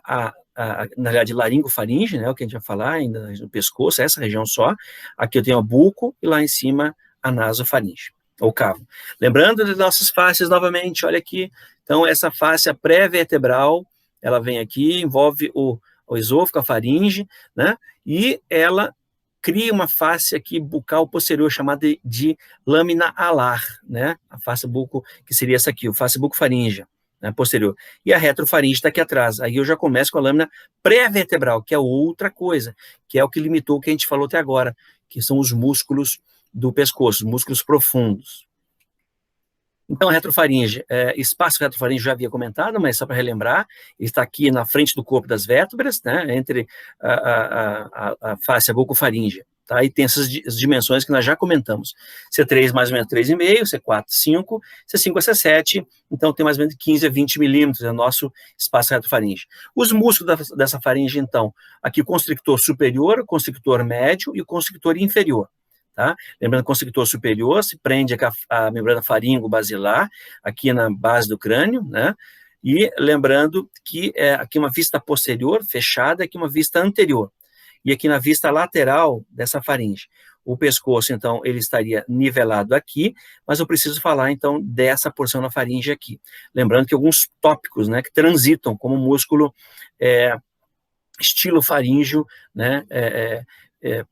na realidade, laringofaringe, né, o que a gente vai falar ainda no pescoço, essa região só. Aqui eu tenho a buco e lá em cima a nasofaringe, ou cavo. Lembrando das nossas faces novamente, olha aqui. Então, essa face pré-vertebral, ela vem aqui, envolve o esôfago, a faringe, né, e ela cria uma face aqui bucal posterior chamada de lâmina alar, né, a face buco, que seria essa aqui, o face bucofaríngea, né, posterior. E a retrofaringe está aqui atrás. Aí eu já começo com a lâmina pré-vertebral, que é outra coisa, que é o que limitou o que a gente falou até agora, que são os músculos do pescoço, os músculos profundos. Então, a retrofaringe, espaço retrofaringe já havia comentado, mas só para relembrar, ele está aqui na frente do corpo das vértebras, né, entre a face, a bucofaríngea. Tá? E tem essas dimensões que nós já comentamos. C3 mais ou menos 3,5, C4 5, C5 a C7, então tem mais ou menos 15 a 20 milímetros, é o nosso espaço retrofaringe. Os músculos dessa faringe, então, aqui o constrictor superior, o constrictor médio e o constrictor inferior. Tá? Lembrando que o constrictor superior se prende a membrana faringo-basilar, aqui na base do crânio, né? E lembrando que aqui uma vista posterior fechada, aqui uma vista anterior. E aqui na vista lateral dessa faringe. O pescoço, então, ele estaria nivelado aqui, mas eu preciso falar, então, dessa porção da faringe aqui. Lembrando que alguns tópicos, né, que transitam como músculo estilo faríngeo, né,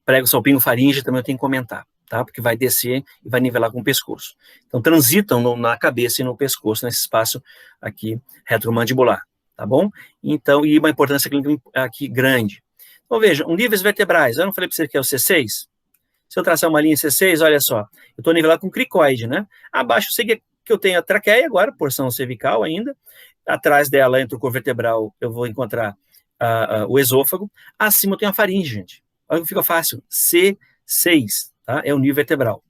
prego salpingo faringe, também eu tenho que comentar, tá? Porque vai descer e vai nivelar com o pescoço. Então, transitam na cabeça e no pescoço, nesse espaço aqui retromandibular, tá bom? Então, e uma importância clínica aqui grande. Então, veja, níveis vertebrais, eu não falei para você que é o C6? Se eu traçar uma linha C6, olha só, eu estou nivelado com cricoide, né? Abaixo eu sei que é que eu tenho a traqueia agora, porção cervical ainda, atrás dela, entre o corpo vertebral, eu vou encontrar o esôfago, acima eu tenho a faringe, gente. Olha que fica fácil, C6, tá? É o nível vertebral.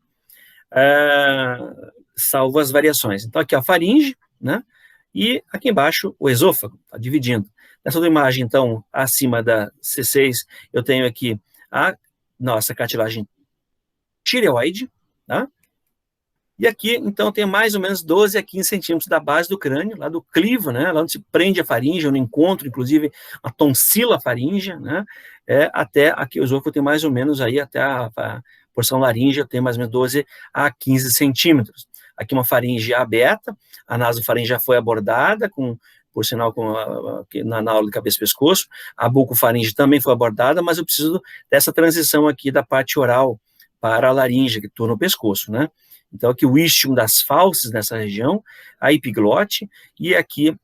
Salvo as variações. Então, aqui a faringe, né? E aqui embaixo o esôfago, tá dividindo. Nessa outra imagem, então, acima da C6, eu tenho aqui a nossa cartilagem tireoide, tá? E aqui, então, tem mais ou menos 12 a 15 centímetros da base do crânio, lá do clivo, né? Lá onde se prende a faringe, onde encontro, inclusive, a tonsila faríngea, né? Até aqui o esôfago tem mais ou menos aí, até a porção laríngea tem mais ou menos 12 a 15 centímetros. Aqui uma faringe aberta, a nasofaringe já foi abordada, por sinal, na aula de cabeça e pescoço, a bucofaringe também foi abordada, mas eu preciso dessa transição aqui da parte oral para a laringe, que estou no pescoço, né? Então, aqui o istmo das fauces nessa região, a epiglote, e aqui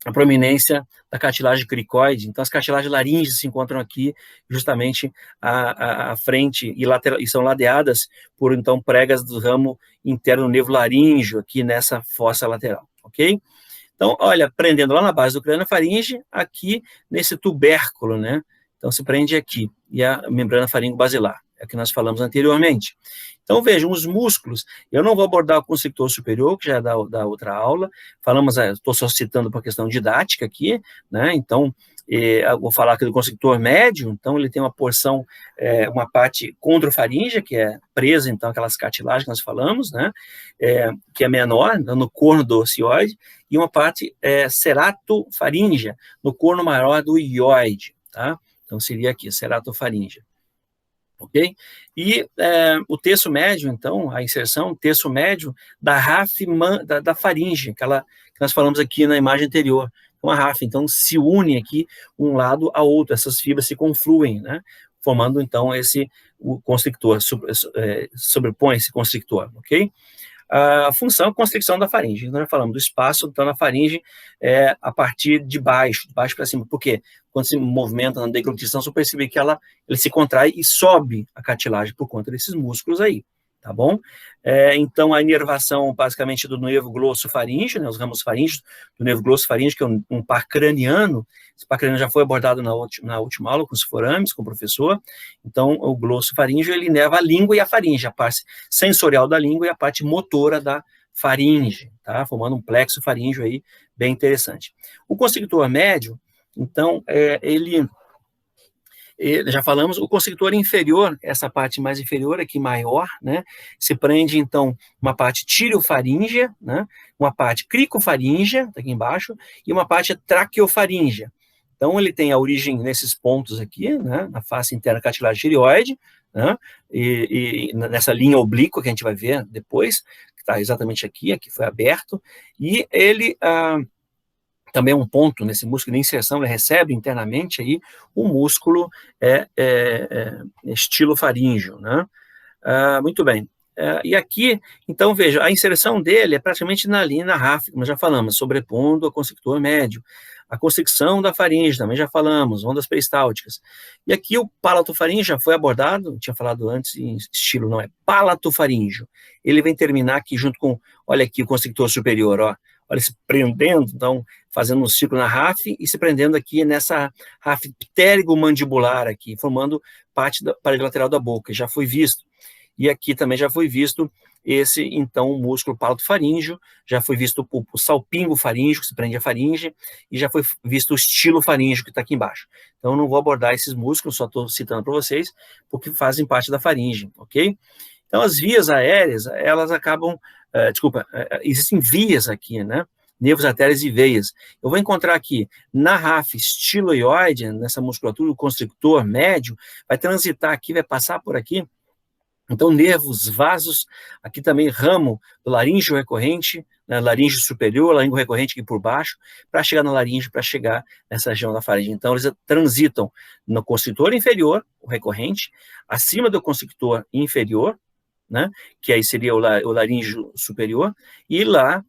a prominência da cartilagem cricoide. Então, as cartilagens laríngeas se encontram aqui, justamente à frente, e são ladeadas por, então, pregas do ramo interno nervo-laríngeo, aqui nessa fossa lateral, ok? Então, olha, prendendo lá na base do crânio faringe, aqui nesse tubérculo, né? Então, se prende aqui, e a membrana faringo-basilar, é o que nós falamos anteriormente. Então, vejam, os músculos, eu não vou abordar o constrictor superior, que já é da outra aula, estou só citando por questão didática aqui, né, então, eu vou falar aqui do constrictor médio, então ele tem uma porção, uma parte condrofaríngea, que é presa, então, aquelas cartilagens que nós falamos, né, que é menor, no corno do ocioide, e uma parte ceratofaríngea, no corno maior do ióide, tá, então seria aqui, ceratofaríngea. Ok? E o terço médio, então, a inserção, terço médio da RAF da faringe, aquela que nós falamos aqui na imagem anterior. Então, a RAF, então, se une aqui um lado ao outro, essas fibras se confluem, né? Formando, então, o constrictor, sobrepõe esse constrictor, ok? A função é constricção da faringe. Nós já falamos do espaço, então, na faringe a partir de baixo para cima. Por quê? Quando se movimenta na deglutição, você percebe que ele se contrai e sobe a cartilagem por conta desses músculos aí, tá bom? Então, a inervação, basicamente, do nervo glossofaríngeo, né, os ramos faríngeos do nervo glossofaríngeo, que é um par craniano. Esse par craniano já foi abordado na última aula com os forames, com o professor. Então, o glossofaríngeo, ele inerva a língua e a faringe, a parte sensorial da língua e a parte motora da faringe, tá? Formando um plexo faríngeo aí, bem interessante. O constrictor médio, então, já falamos, o constrictor inferior, essa parte mais inferior aqui, maior, né, se prende, então, uma parte tireofaríngea, né, uma parte cricofaríngea, tá aqui embaixo, e uma parte traqueofaríngea. Então, ele tem a origem nesses pontos aqui, né, na face interna cartilagem tireoide, né, e nessa linha oblíqua que a gente vai ver depois, que está exatamente aqui foi aberto, e ele... também é um ponto nesse músculo de inserção, ele recebe internamente aí o músculo estilofaríngeo, né? Muito bem. E aqui, então, veja, a inserção dele é praticamente na linha, na RAF, como já falamos, sobrepondo o constrictor médio. A constricção da faringe, também já falamos, ondas peristálticas. E aqui o palatofaríngeo já foi abordado, tinha falado antes em estilo, não é palatofaríngeo. Ele vem terminar aqui junto com, olha aqui o constrictor superior, ó. Olha, se prendendo, então, fazendo um ciclo na RAF e se prendendo aqui nessa RAF ptérigo-mandibular aqui, formando parte da parede lateral da boca, já foi visto. E aqui também já foi visto esse, então, músculo palatofaríngeo, já foi visto o salpingo faríngeo, que se prende a faringe, e já foi visto o estilo faríngeo, que está aqui embaixo. Então, eu não vou abordar esses músculos, só estou citando para vocês, porque fazem parte da faringe, ok? Então, as vias aéreas, elas acabam... existem vias aqui, né? Nervos, artérias e veias. Eu vou encontrar aqui, na RAF estiloioide, nessa musculatura, o constrictor médio, vai transitar aqui, vai passar por aqui. Então, nervos, vasos, aqui também ramo do laríngeo recorrente, né, laríngeo superior, laríngeo recorrente aqui por baixo, para chegar na laringe, para chegar nessa região da faringe. Então, eles transitam no constrictor inferior, o recorrente, acima do constrictor inferior, né, que aí seria o laríngeo superior, e lá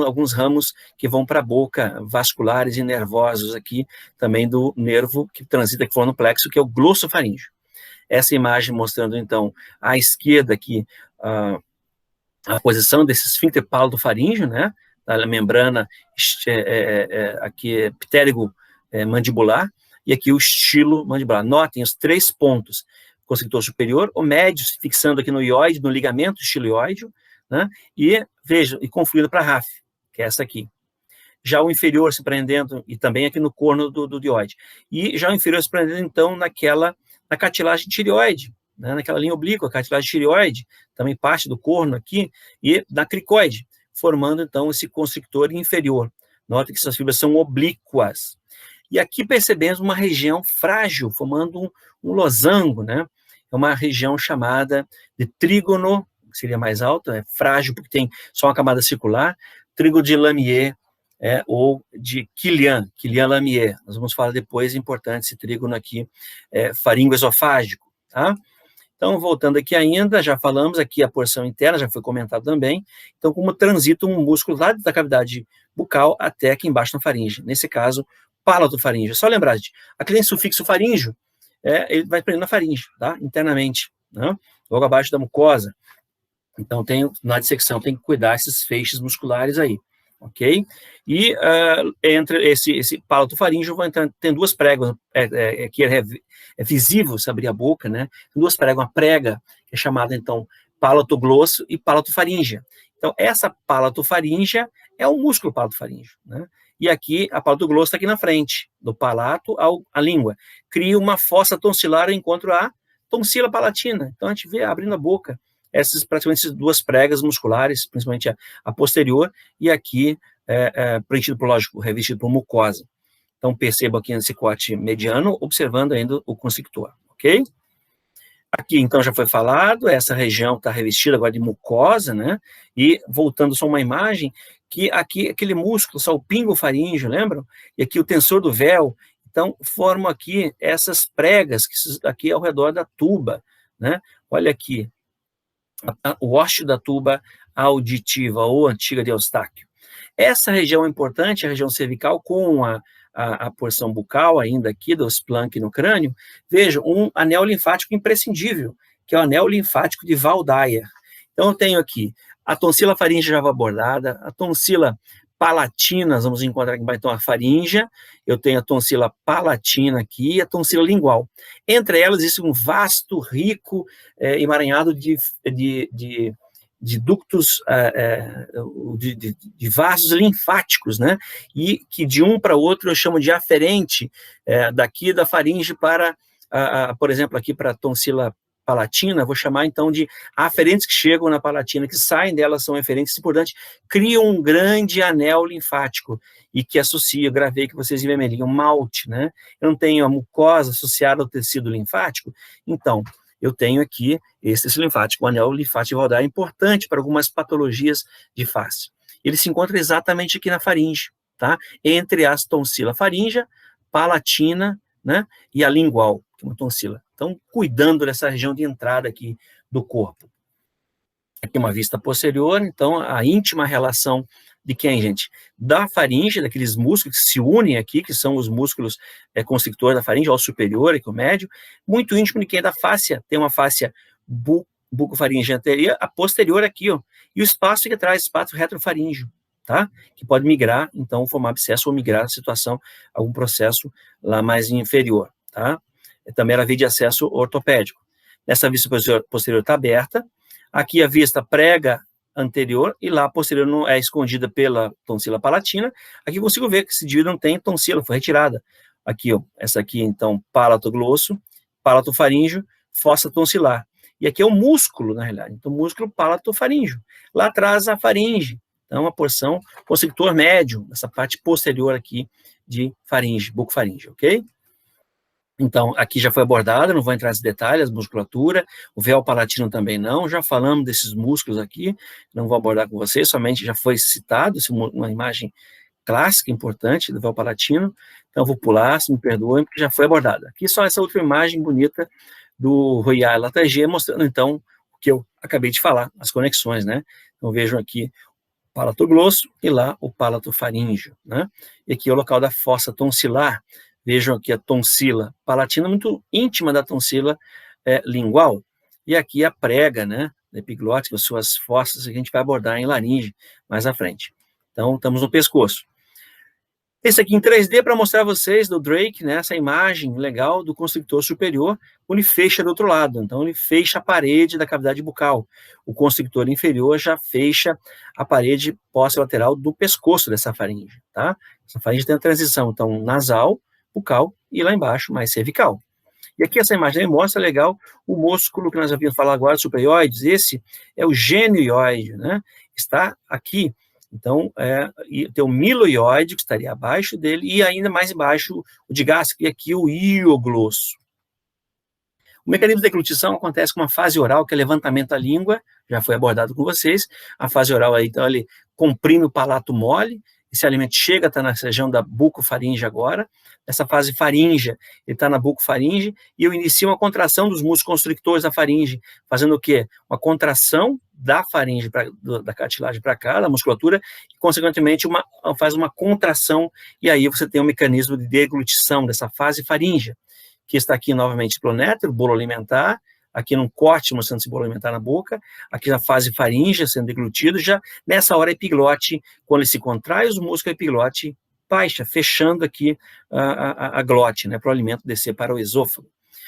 alguns ramos que vão para a boca, vasculares e nervosos aqui, também do nervo que transita aqui fora no plexo, que é o glossofaríngeo. Essa imagem mostrando, então, à esquerda aqui, a posição desse esfíncter palato-faríngeo, né, da membrana aqui ptérigo mandibular, e aqui o estilo mandibular. Notem os 3 pontos, constrictor superior, o médio se fixando aqui no ióide, no ligamento estiloióide, né, e vejam, e confluindo para a RAF, que é essa aqui. Já o inferior se prendendo, e também aqui no corno do dioide. E já o inferior se prendendo, então, na cartilagem tireoide, né, naquela linha oblíqua, cartilagem tireoide, também parte do corno aqui, e na cricoide, formando, então, esse constrictor inferior. Nota que essas fibras são oblíquas. E aqui percebemos uma região frágil, formando um losango, né? É uma região chamada de trígono, que seria mais alta, é frágil porque tem só uma camada circular, trígono de Lamier, ou de Killian-Lamier. Nós vamos falar depois, é importante esse trígono aqui, faringoesofágico, tá? Então, voltando aqui ainda, já falamos aqui a porção interna, já foi comentado também. Então, como transita um músculo lá da cavidade bucal até aqui embaixo na faringe. Nesse caso, palatofaríngeo. Só lembrar, gente, aquele sufixo faríngeo, ele vai prendendo na faringe, tá? Internamente, né? Logo abaixo da mucosa. Então, na dissecção, tem que cuidar esses feixes musculares aí, ok? E entre esse palatofaríngeo, tem 2 pregas, que é visível se abrir a boca, né? Tem 2 pregas, uma prega, que é chamada, então, palatoglosso e palatofaríngea. Então, essa palatofaríngea é o músculo palatofaríngeo, né? E aqui, a palatoglosso está aqui na frente, do palato à língua. Cria uma fossa tonsilar enquanto a tonsila palatina. Então, a gente vê abrindo a boca praticamente essas 2 pregas musculares, principalmente a posterior, e aqui preenchido por, lógico, revestido por mucosa. Então, perceba aqui nesse corte mediano, observando ainda o constrictor, ok? Aqui, então, já foi falado, essa região está revestida agora de mucosa, né? E, voltando só uma imagem, que aqui, aquele músculo, salpingo faríngeo, lembram? E aqui o tensor do véu, então, formam aqui essas pregas, aqui ao redor da tuba, né? Olha aqui, o ósseo da tuba auditiva, ou antiga de Eustáquio. Essa região é importante, a região cervical, com a porção bucal ainda aqui, do Planck no crânio, veja, um anel linfático imprescindível, que é o anel linfático de Waldeyer. Então, eu tenho aqui a tonsila faríngea já abordada, a tonsila palatina, nós vamos encontrar aqui então a faríngea, eu tenho a tonsila palatina aqui e a tonsila lingual. Entre elas existe um vasto, rico emaranhado de ductos, de vasos linfáticos, né? E que de um para outro eu chamo de aferente, daqui da faringe para, por exemplo, aqui para a tonsila palatina, vou chamar então de aferentes que chegam na palatina, que saem dela, são eferentes, importante, criam um grande anel linfático e que associa, gravei que vocês em vermelhinho, malte, né? Eu não tenho a mucosa associada ao tecido linfático, então eu tenho aqui esse linfático, o anel linfático Waldeyer, importante para algumas patologias de face. Ele se encontra exatamente aqui na faringe, tá? Entre as tonsila faríngea, palatina, né? E a lingual, que é uma tonsila. Então, cuidando dessa região de entrada aqui do corpo. Aqui uma vista posterior, então, a íntima relação de quem, gente? Da faringe, daqueles músculos que se unem aqui, que são os músculos constrictores da faringe, ao superior e o médio, muito íntimo de quem é da fáscia, tem uma fáscia bucofaringe anterior, a posterior aqui, ó, e o espaço que atrás, espaço retrofaríngeo, tá? Que pode migrar, então, formar abscesso ou migrar a situação, algum processo lá mais inferior, tá? Também era via de acesso ortopédico. Nessa vista posterior está aberta, aqui a vista prega anterior, e lá a posterior não é escondida pela tonsila palatina. Aqui eu consigo ver que esse indivíduo não tem tonsila, foi retirada. Aqui, ó, essa aqui, então, palatoglosso, palatofaríngeo, fossa tonsilar. E aqui é o músculo, na realidade, então, músculo palatofaríngeo. Lá atrás, a faringe, então, a porção constrictor médio, essa parte posterior aqui de faringe, bucofaringe, ok? Então, aqui já foi abordado, não vou entrar nos detalhes, musculatura, o véu palatino também não, já falamos desses músculos aqui, não vou abordar com vocês, somente já foi citado, uma imagem clássica, importante, do véu palatino, então vou pular, se me perdoem, porque já foi abordada. Aqui só essa outra imagem bonita do Royal Latagé, mostrando, então, o que eu acabei de falar, as conexões, né? Então, vejam aqui o palatoglosso e lá o palatofaríngeo, né? E aqui é o local da fossa tonsilar. Vejam aqui a tonsila palatina, muito íntima da tonsila lingual. E aqui a prega, né, da epiglote, com suas fossas, que a gente vai abordar em laringe mais à frente. Então, estamos no pescoço. Esse aqui em 3D para mostrar a vocês do Drake, né, essa imagem legal do constrictor superior, ele fecha do outro lado, então ele fecha a parede da cavidade bucal. O constrictor inferior já fecha a parede posterolateral do pescoço dessa faringe, tá? Essa faringe tem a transição, então, nasal, bucal e lá embaixo, mais cervical. E aqui essa imagem aí mostra legal o músculo que nós havíamos falado agora, superioides, esse é o genioide, né? Está aqui. Então, tem o miloioide, que estaria abaixo dele, e ainda mais embaixo o digástrico, e aqui o ioglosso. O mecanismo de deglutição acontece com uma fase oral, que é levantamento da língua, já foi abordado com vocês. A fase oral aí, então, ele comprime o palato mole, esse alimento chega, está na região da bucofaringe agora. Essa fase faríngea, ele está na bucofaringe, e eu inicio uma contração dos músculos constrictores da faringe, fazendo o quê? Uma contração da faringe, da cartilagem para cá, da musculatura, e, consequentemente, faz uma contração, e aí você tem um mecanismo de deglutição dessa fase faríngea, que está aqui novamente clonétero, bolo alimentar, aqui num corte mostrando esse bolo alimentar na boca, aqui na fase faríngea sendo deglutido, já nessa hora a epiglote, quando ele se contrai os músculos, a epiglote baixa, fechando aqui a glote, né, para o alimento descer para o esôfago.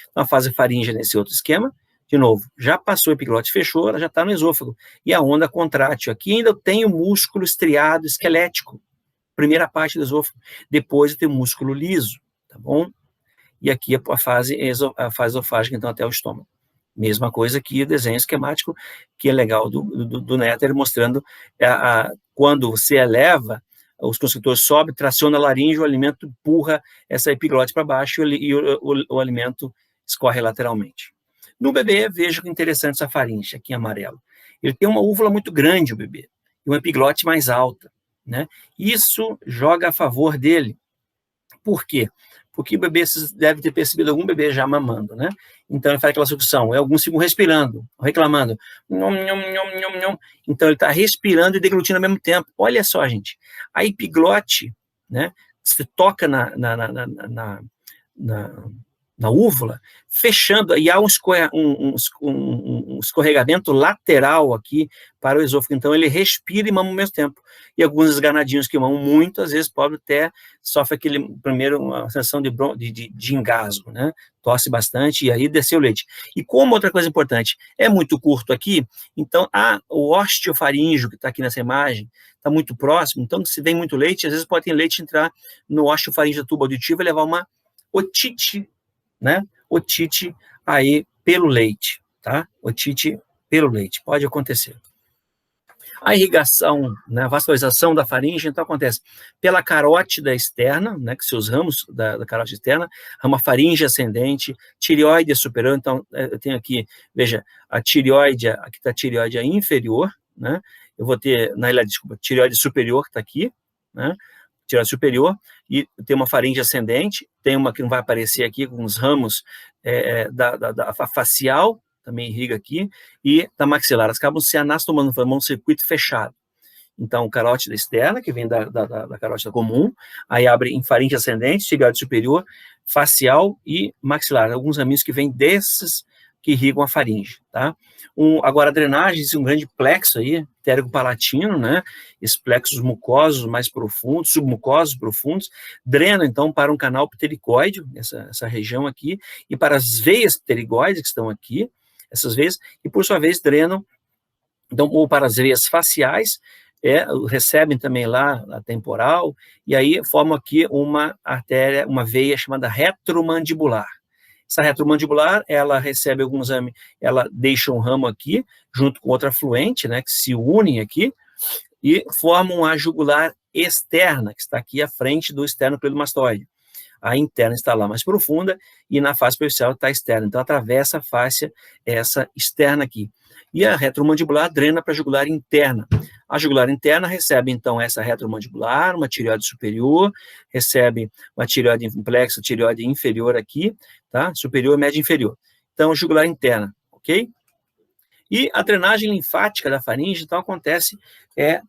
Então, a fase faríngea nesse outro esquema, de novo, já passou a epiglote, fechou, ela já está no esôfago, e a onda contrátil, aqui ainda tem o músculo estriado esquelético, primeira parte do esôfago, depois tem o músculo liso, tá bom? E aqui a fase esofágica, então, até o estômago. Mesma coisa que o desenho esquemático, que é legal do Netter, mostrando quando você eleva, os constrictores sobem, traciona a laringe, o alimento empurra essa epiglote para baixo e o alimento escorre lateralmente. No bebê, veja que interessante essa faringe, aqui em amarelo. Ele tem uma úvula muito grande, o bebê, e uma epiglote mais alta, né? Isso joga a favor dele. Por quê? Porque o bebê, vocês devem ter percebido algum bebê já mamando, né? Então ele faz aquela sucção, alguns ficam respirando, reclamando. Nhom, nhom, nhom, nhom, nhom. Então ele está respirando e deglutindo ao mesmo tempo. Olha só, gente, a epiglote, né? Você toca na úvula, fechando, e há um escorregamento lateral aqui para o esôfago, então ele respira e mama ao mesmo tempo, e alguns esganadinhos que mamam muito, às vezes podem até sofre uma sensação de engasgo, né, tosse bastante, e aí desceu o leite. E como outra coisa importante, é muito curto aqui, então o osteofaríngeo que está aqui nessa imagem, está muito próximo, então se vem muito leite, às vezes pode ter leite entrar no osteofaríngeo da tuba auditiva e levar uma otite, né? Otite aí pelo leite, tá? Otite pelo leite, pode acontecer. A irrigação, né, a vascularização da faringe, então acontece pela carótida externa, né, que seus ramos da carótida externa, rama faringe ascendente, tireoide superior, então eu tenho aqui, veja, a tireoide, aqui está a tireoide inferior, né, eu vou ter, tireoide superior que está aqui, né, tireoide superior, e tem uma faringe ascendente, tem uma que não vai aparecer aqui, com os ramos da facial, também irriga aqui, e da maxilar. Elas acabam se anastomando, formando um circuito fechado. Então, carótida externa, que vem da carótida comum, aí abre em faringe ascendente, tireoide superior, facial e maxilar. Alguns raminhos que vêm desses que irrigam a faringe, tá? Agora, a drenagem, existe um grande plexo aí, pterygopalatino, né? Esses plexos mucosos mais profundos, submucosos profundos, drenam, então, para um canal ptericoide, essa região aqui, e para as veias pterigoides que estão aqui, essas veias, e por sua vez drenam, então, ou para as veias faciais, recebem também lá a temporal, e aí formam aqui uma artéria, uma veia chamada retromandibular. Essa retromandibular, ela recebe alguns exames, ela deixa um ramo aqui, junto com outra fluente, né, que se unem aqui, e formam a jugular externa, que está aqui à frente do esternocleidomastoide. A interna está lá mais profunda, e na face superficial está a externa. Então, atravessa a fáscia, essa externa aqui. E a retromandibular drena para a jugular interna. A jugular interna recebe, então, essa retromandibular, uma tireoide superior, recebe uma tireoide em plexo, tireoide inferior aqui, tá? Superior, média inferior. Então, jugular interna, ok? E a drenagem linfática da faringe, então, acontece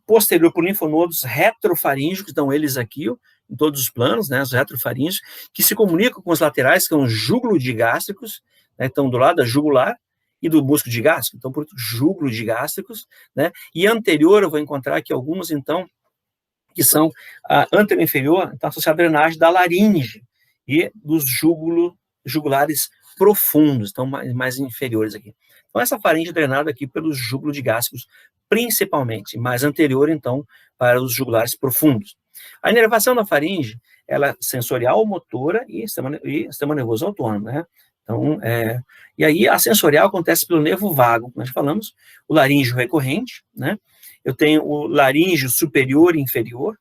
posterior por linfonodos retrofaríngicos, então, eles aqui, ó, em todos os planos, né, os retrofaríngeos, que se comunicam com os laterais, que são os jugulodigástricos, né, estão do lado da jugular, e do músculo digástrico, então, por júgulo digástricos, né? E anterior eu vou encontrar aqui alguns, então, que são a anterior inferior, então, associada à drenagem da laringe e dos jugulares profundos, então, mais inferiores aqui. Então, essa faringe é drenada aqui pelos júgulos digástricos, principalmente, mais anterior, então, para os jugulares profundos. A inervação da faringe, ela é sensorial, motora e sistema nervoso autônomo, né? Então, e aí a sensorial acontece pelo nervo vago, como nós falamos, o laríngeo recorrente, né? Eu tenho o laríngeo superior e inferior,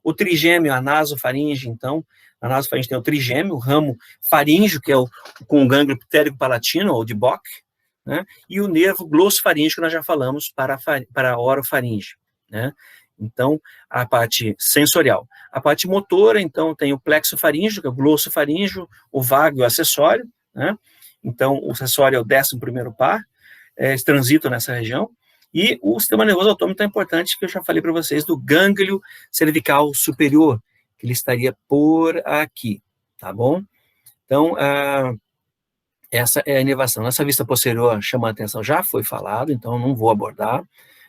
o trigêmeo, a nasofaringe, então, a nasofaringe tem o trigêmeo, o ramo faríngeo, que é com o gânglio ptérico-palatino, ou de Bock, né? E o nervo glossofaríngeo, que nós já falamos, para a orofaringe, né? Então, a parte sensorial. A parte motora, então, tem o plexo faríngeo, que é o glossofaríngeo, o vago e o acessório, né? Então, o acessório é o 11º par, eles transitam nessa região, e o sistema nervoso autônomo tão importante, que eu já falei para vocês, do gânglio cervical superior, que ele estaria por aqui, tá bom? Então, essa é a inervação. Nessa vista posterior, chama a atenção, já foi falado, então não vou abordar,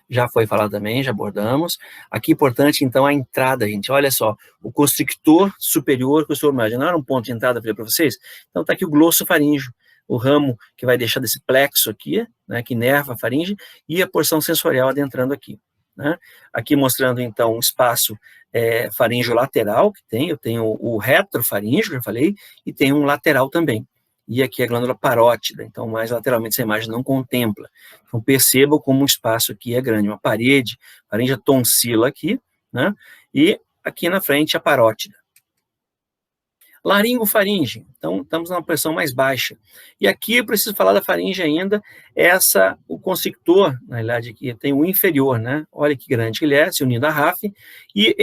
já foi falado também, já abordamos. Aqui, importante, então, a entrada, gente, olha só, o constrictor superior, constrictor médio, não era um ponto de entrada, falei para vocês? Então, está aqui o glossofaríngeo, o ramo que vai deixar desse plexo aqui, né, que inerva a faringe, e a porção sensorial adentrando aqui, né? Aqui mostrando, então, um espaço faríngeo lateral que tem, eu tenho o retrofaríngeo, que eu falei, e tem um lateral também. E aqui a glândula parótida, então mais lateralmente essa imagem não contempla. Então percebam como o espaço aqui é grande, uma parede, faringe tonsila aqui, né? E aqui na frente a parótida. Laringofaringe, então estamos numa pressão mais baixa. E aqui eu preciso falar da faringe ainda, o constrictor, na realidade aqui tem o inferior, né? Olha que grande que ele é, se unindo à RAF, e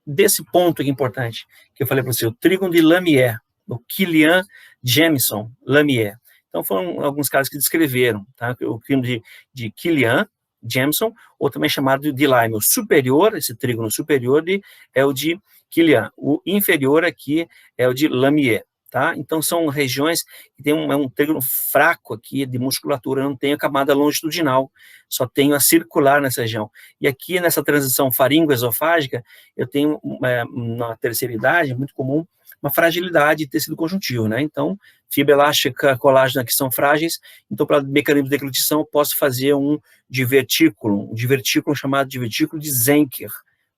desse ponto aqui importante, que eu falei para você, o trígono de Lamier, o Killian Jamison Lamier. Então, foram alguns caras que descreveram, tá? O trígono de Killian Jamison, ou também chamado de Lyme. O superior, esse trígono superior, é o de Killian. O inferior aqui é o de Lamier, tá? Então, são regiões que tem um trígono fraco aqui de musculatura, não tem a camada longitudinal, só tenho a circular nessa região. E aqui, nessa transição faringo-esofágica, eu tenho, na terceira idade, muito comum, uma fragilidade de tecido conjuntivo, né? Então, fibra elástica, colágeno que são frágeis, então, para mecanismo de deglutição, eu posso fazer um divertículo chamado divertículo de Zenker,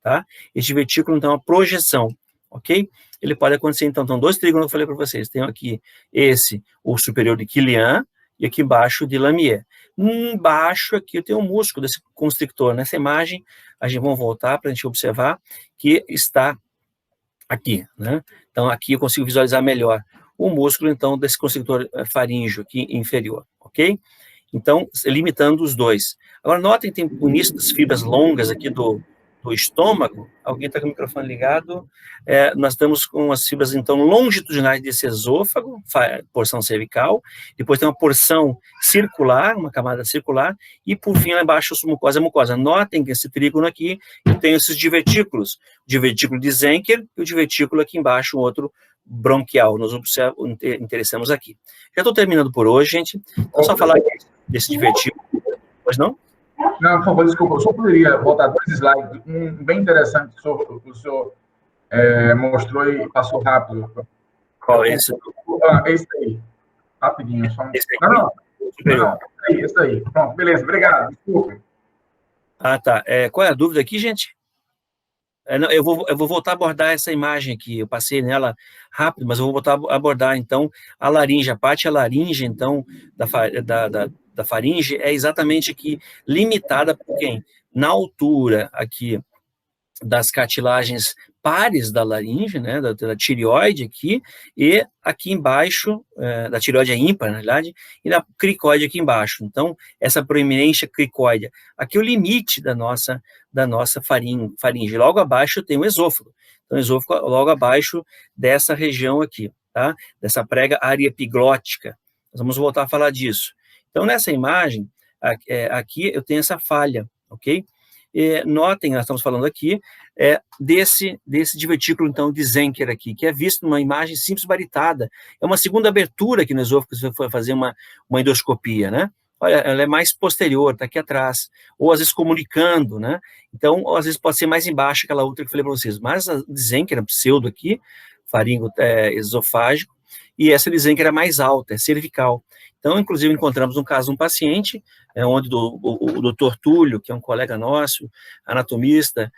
tá? Esse divertículo, então, é uma projeção, ok? Ele pode acontecer, então, dois trígonos que eu falei para vocês, tem aqui o superior de Killian, e aqui embaixo de Lamier. Embaixo aqui eu tenho um músculo desse constrictor, nessa imagem, a gente vai voltar para a gente observar que está aqui, né? Então, aqui eu consigo visualizar melhor o músculo, então, desse constrictor faríngeo aqui inferior, ok? Então, limitando os dois. Agora, notem que tem bonitas fibras longas aqui do estômago. Alguém está com o microfone ligado? Nós estamos com as fibras, então, longitudinais desse esôfago, porção cervical, depois tem uma porção circular, uma camada circular, e, por fim, lá embaixo, a mucosa. Notem que esse trígono aqui tem esses divertículos, o divertículo de Zenker e o divertículo aqui embaixo, um outro bronquial, nos interessamos aqui. Já estou terminando por hoje, gente. Então, só falar desse divertículo. Pois não? Não, por favor, desculpa. Eu só poderia botar 2 slides. Um bem interessante que o senhor mostrou e passou rápido. Qual é esse? Esse aí. Rapidinho. Só... Esse aqui? Não, esse aí. Pronto, beleza. Obrigado. Desculpa. Ah, tá. Qual é a dúvida aqui, gente? Eu vou voltar a abordar essa imagem aqui, eu passei nela rápido, mas eu vou voltar a abordar, então, a laringe, a parte da laringe, então, da faringe, é exatamente aqui, limitada por quem? Na altura aqui das cartilagens pares da laringe, né, da tireoide aqui, e aqui embaixo, da tireoide ímpar, na verdade, e da cricoide aqui embaixo. Então, essa proeminência cricóidea. Aqui é o limite da nossa faringe. Logo abaixo tem o esôfago. Então, o esôfago logo abaixo dessa região aqui, tá? Dessa prega área epiglótica. Nós vamos voltar a falar disso. Então, nessa imagem, aqui eu tenho essa falha, ok? Notem, nós estamos falando aqui, desse divertículo, então, de Zenker aqui, que é visto numa imagem simples baritada. É uma segunda abertura aqui no esôfago, se você for fazer uma endoscopia, né? olha, ela é mais posterior, está aqui atrás, ou às vezes comunicando, né? Então, ou, às vezes pode ser mais embaixo, aquela outra que eu falei para vocês, mas dizem que era pseudo aqui, faringo esofágico, e essa dizem que era mais alta, é cervical. Então, inclusive, encontramos um caso de um paciente, onde o doutor Túlio, que é um colega nosso, anatomista,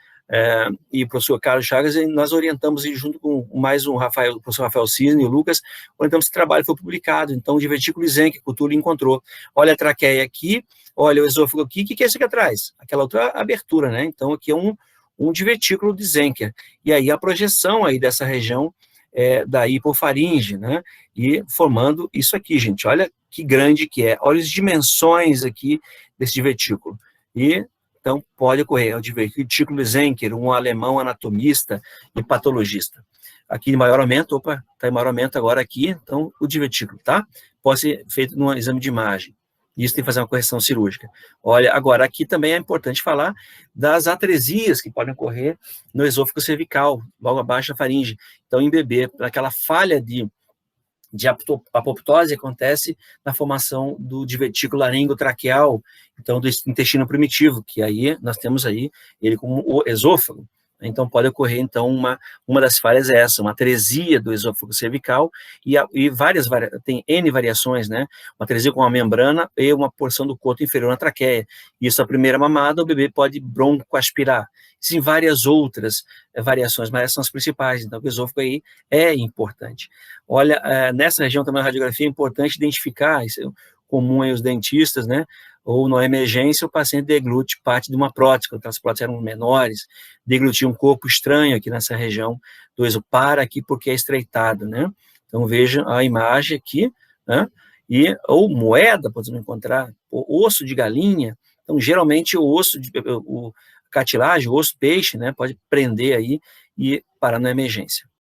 e o professor Carlos Chagas, e nós orientamos, junto com mais o professor Rafael Cisne e o Lucas, orientamos esse trabalho, foi publicado, então, o divertículo Zenker, que o Túlio encontrou. Olha a traqueia aqui, olha o esôfago aqui, o que é esse aqui atrás? Aquela outra abertura, né? Então, aqui é um divertículo de Zenker. E aí, a projeção aí dessa região da hipofaringe, né? E formando isso aqui, gente, olha que grande que é, olha as dimensões aqui desse divertículo. E então, pode ocorrer, é o divertículo Zenker, um alemão anatomista e patologista. Aqui em maior aumento, opa, está em maior aumento agora aqui, então, o divertículo, tá? Pode ser feito num exame de imagem. Isso tem que fazer uma correção cirúrgica. Olha, agora, aqui também é importante falar das atresias que podem ocorrer no esôfago cervical, logo abaixo da faringe. Então, em bebê, aquela falha de apoptose acontece na formação do divertículo laringotraqueal, então do intestino primitivo, que aí nós temos aí ele como o esôfago. Então pode ocorrer, então, uma das falhas é essa, uma atresia do esôfago cervical, e tem N variações, né? Uma atresia com uma membrana e uma porção do coto inferior na traqueia. Isso, a primeira mamada, o bebê pode broncoaspirar. Existem várias outras variações, mas essas são as principais, então o esôfago aí é importante. Olha, nessa região também a radiografia é importante identificar, isso é comum aí os dentistas, né? Ou na emergência o paciente deglute parte de uma prótese, quando as próteses eram menores, deglutia um corpo estranho aqui nessa região do esôfago, para aqui porque é estreitado, né? Então veja a imagem aqui, né? Ou moeda, podemos encontrar, o osso de galinha, então geralmente o cartilagem, o osso peixe, né? Pode prender aí e parar na emergência.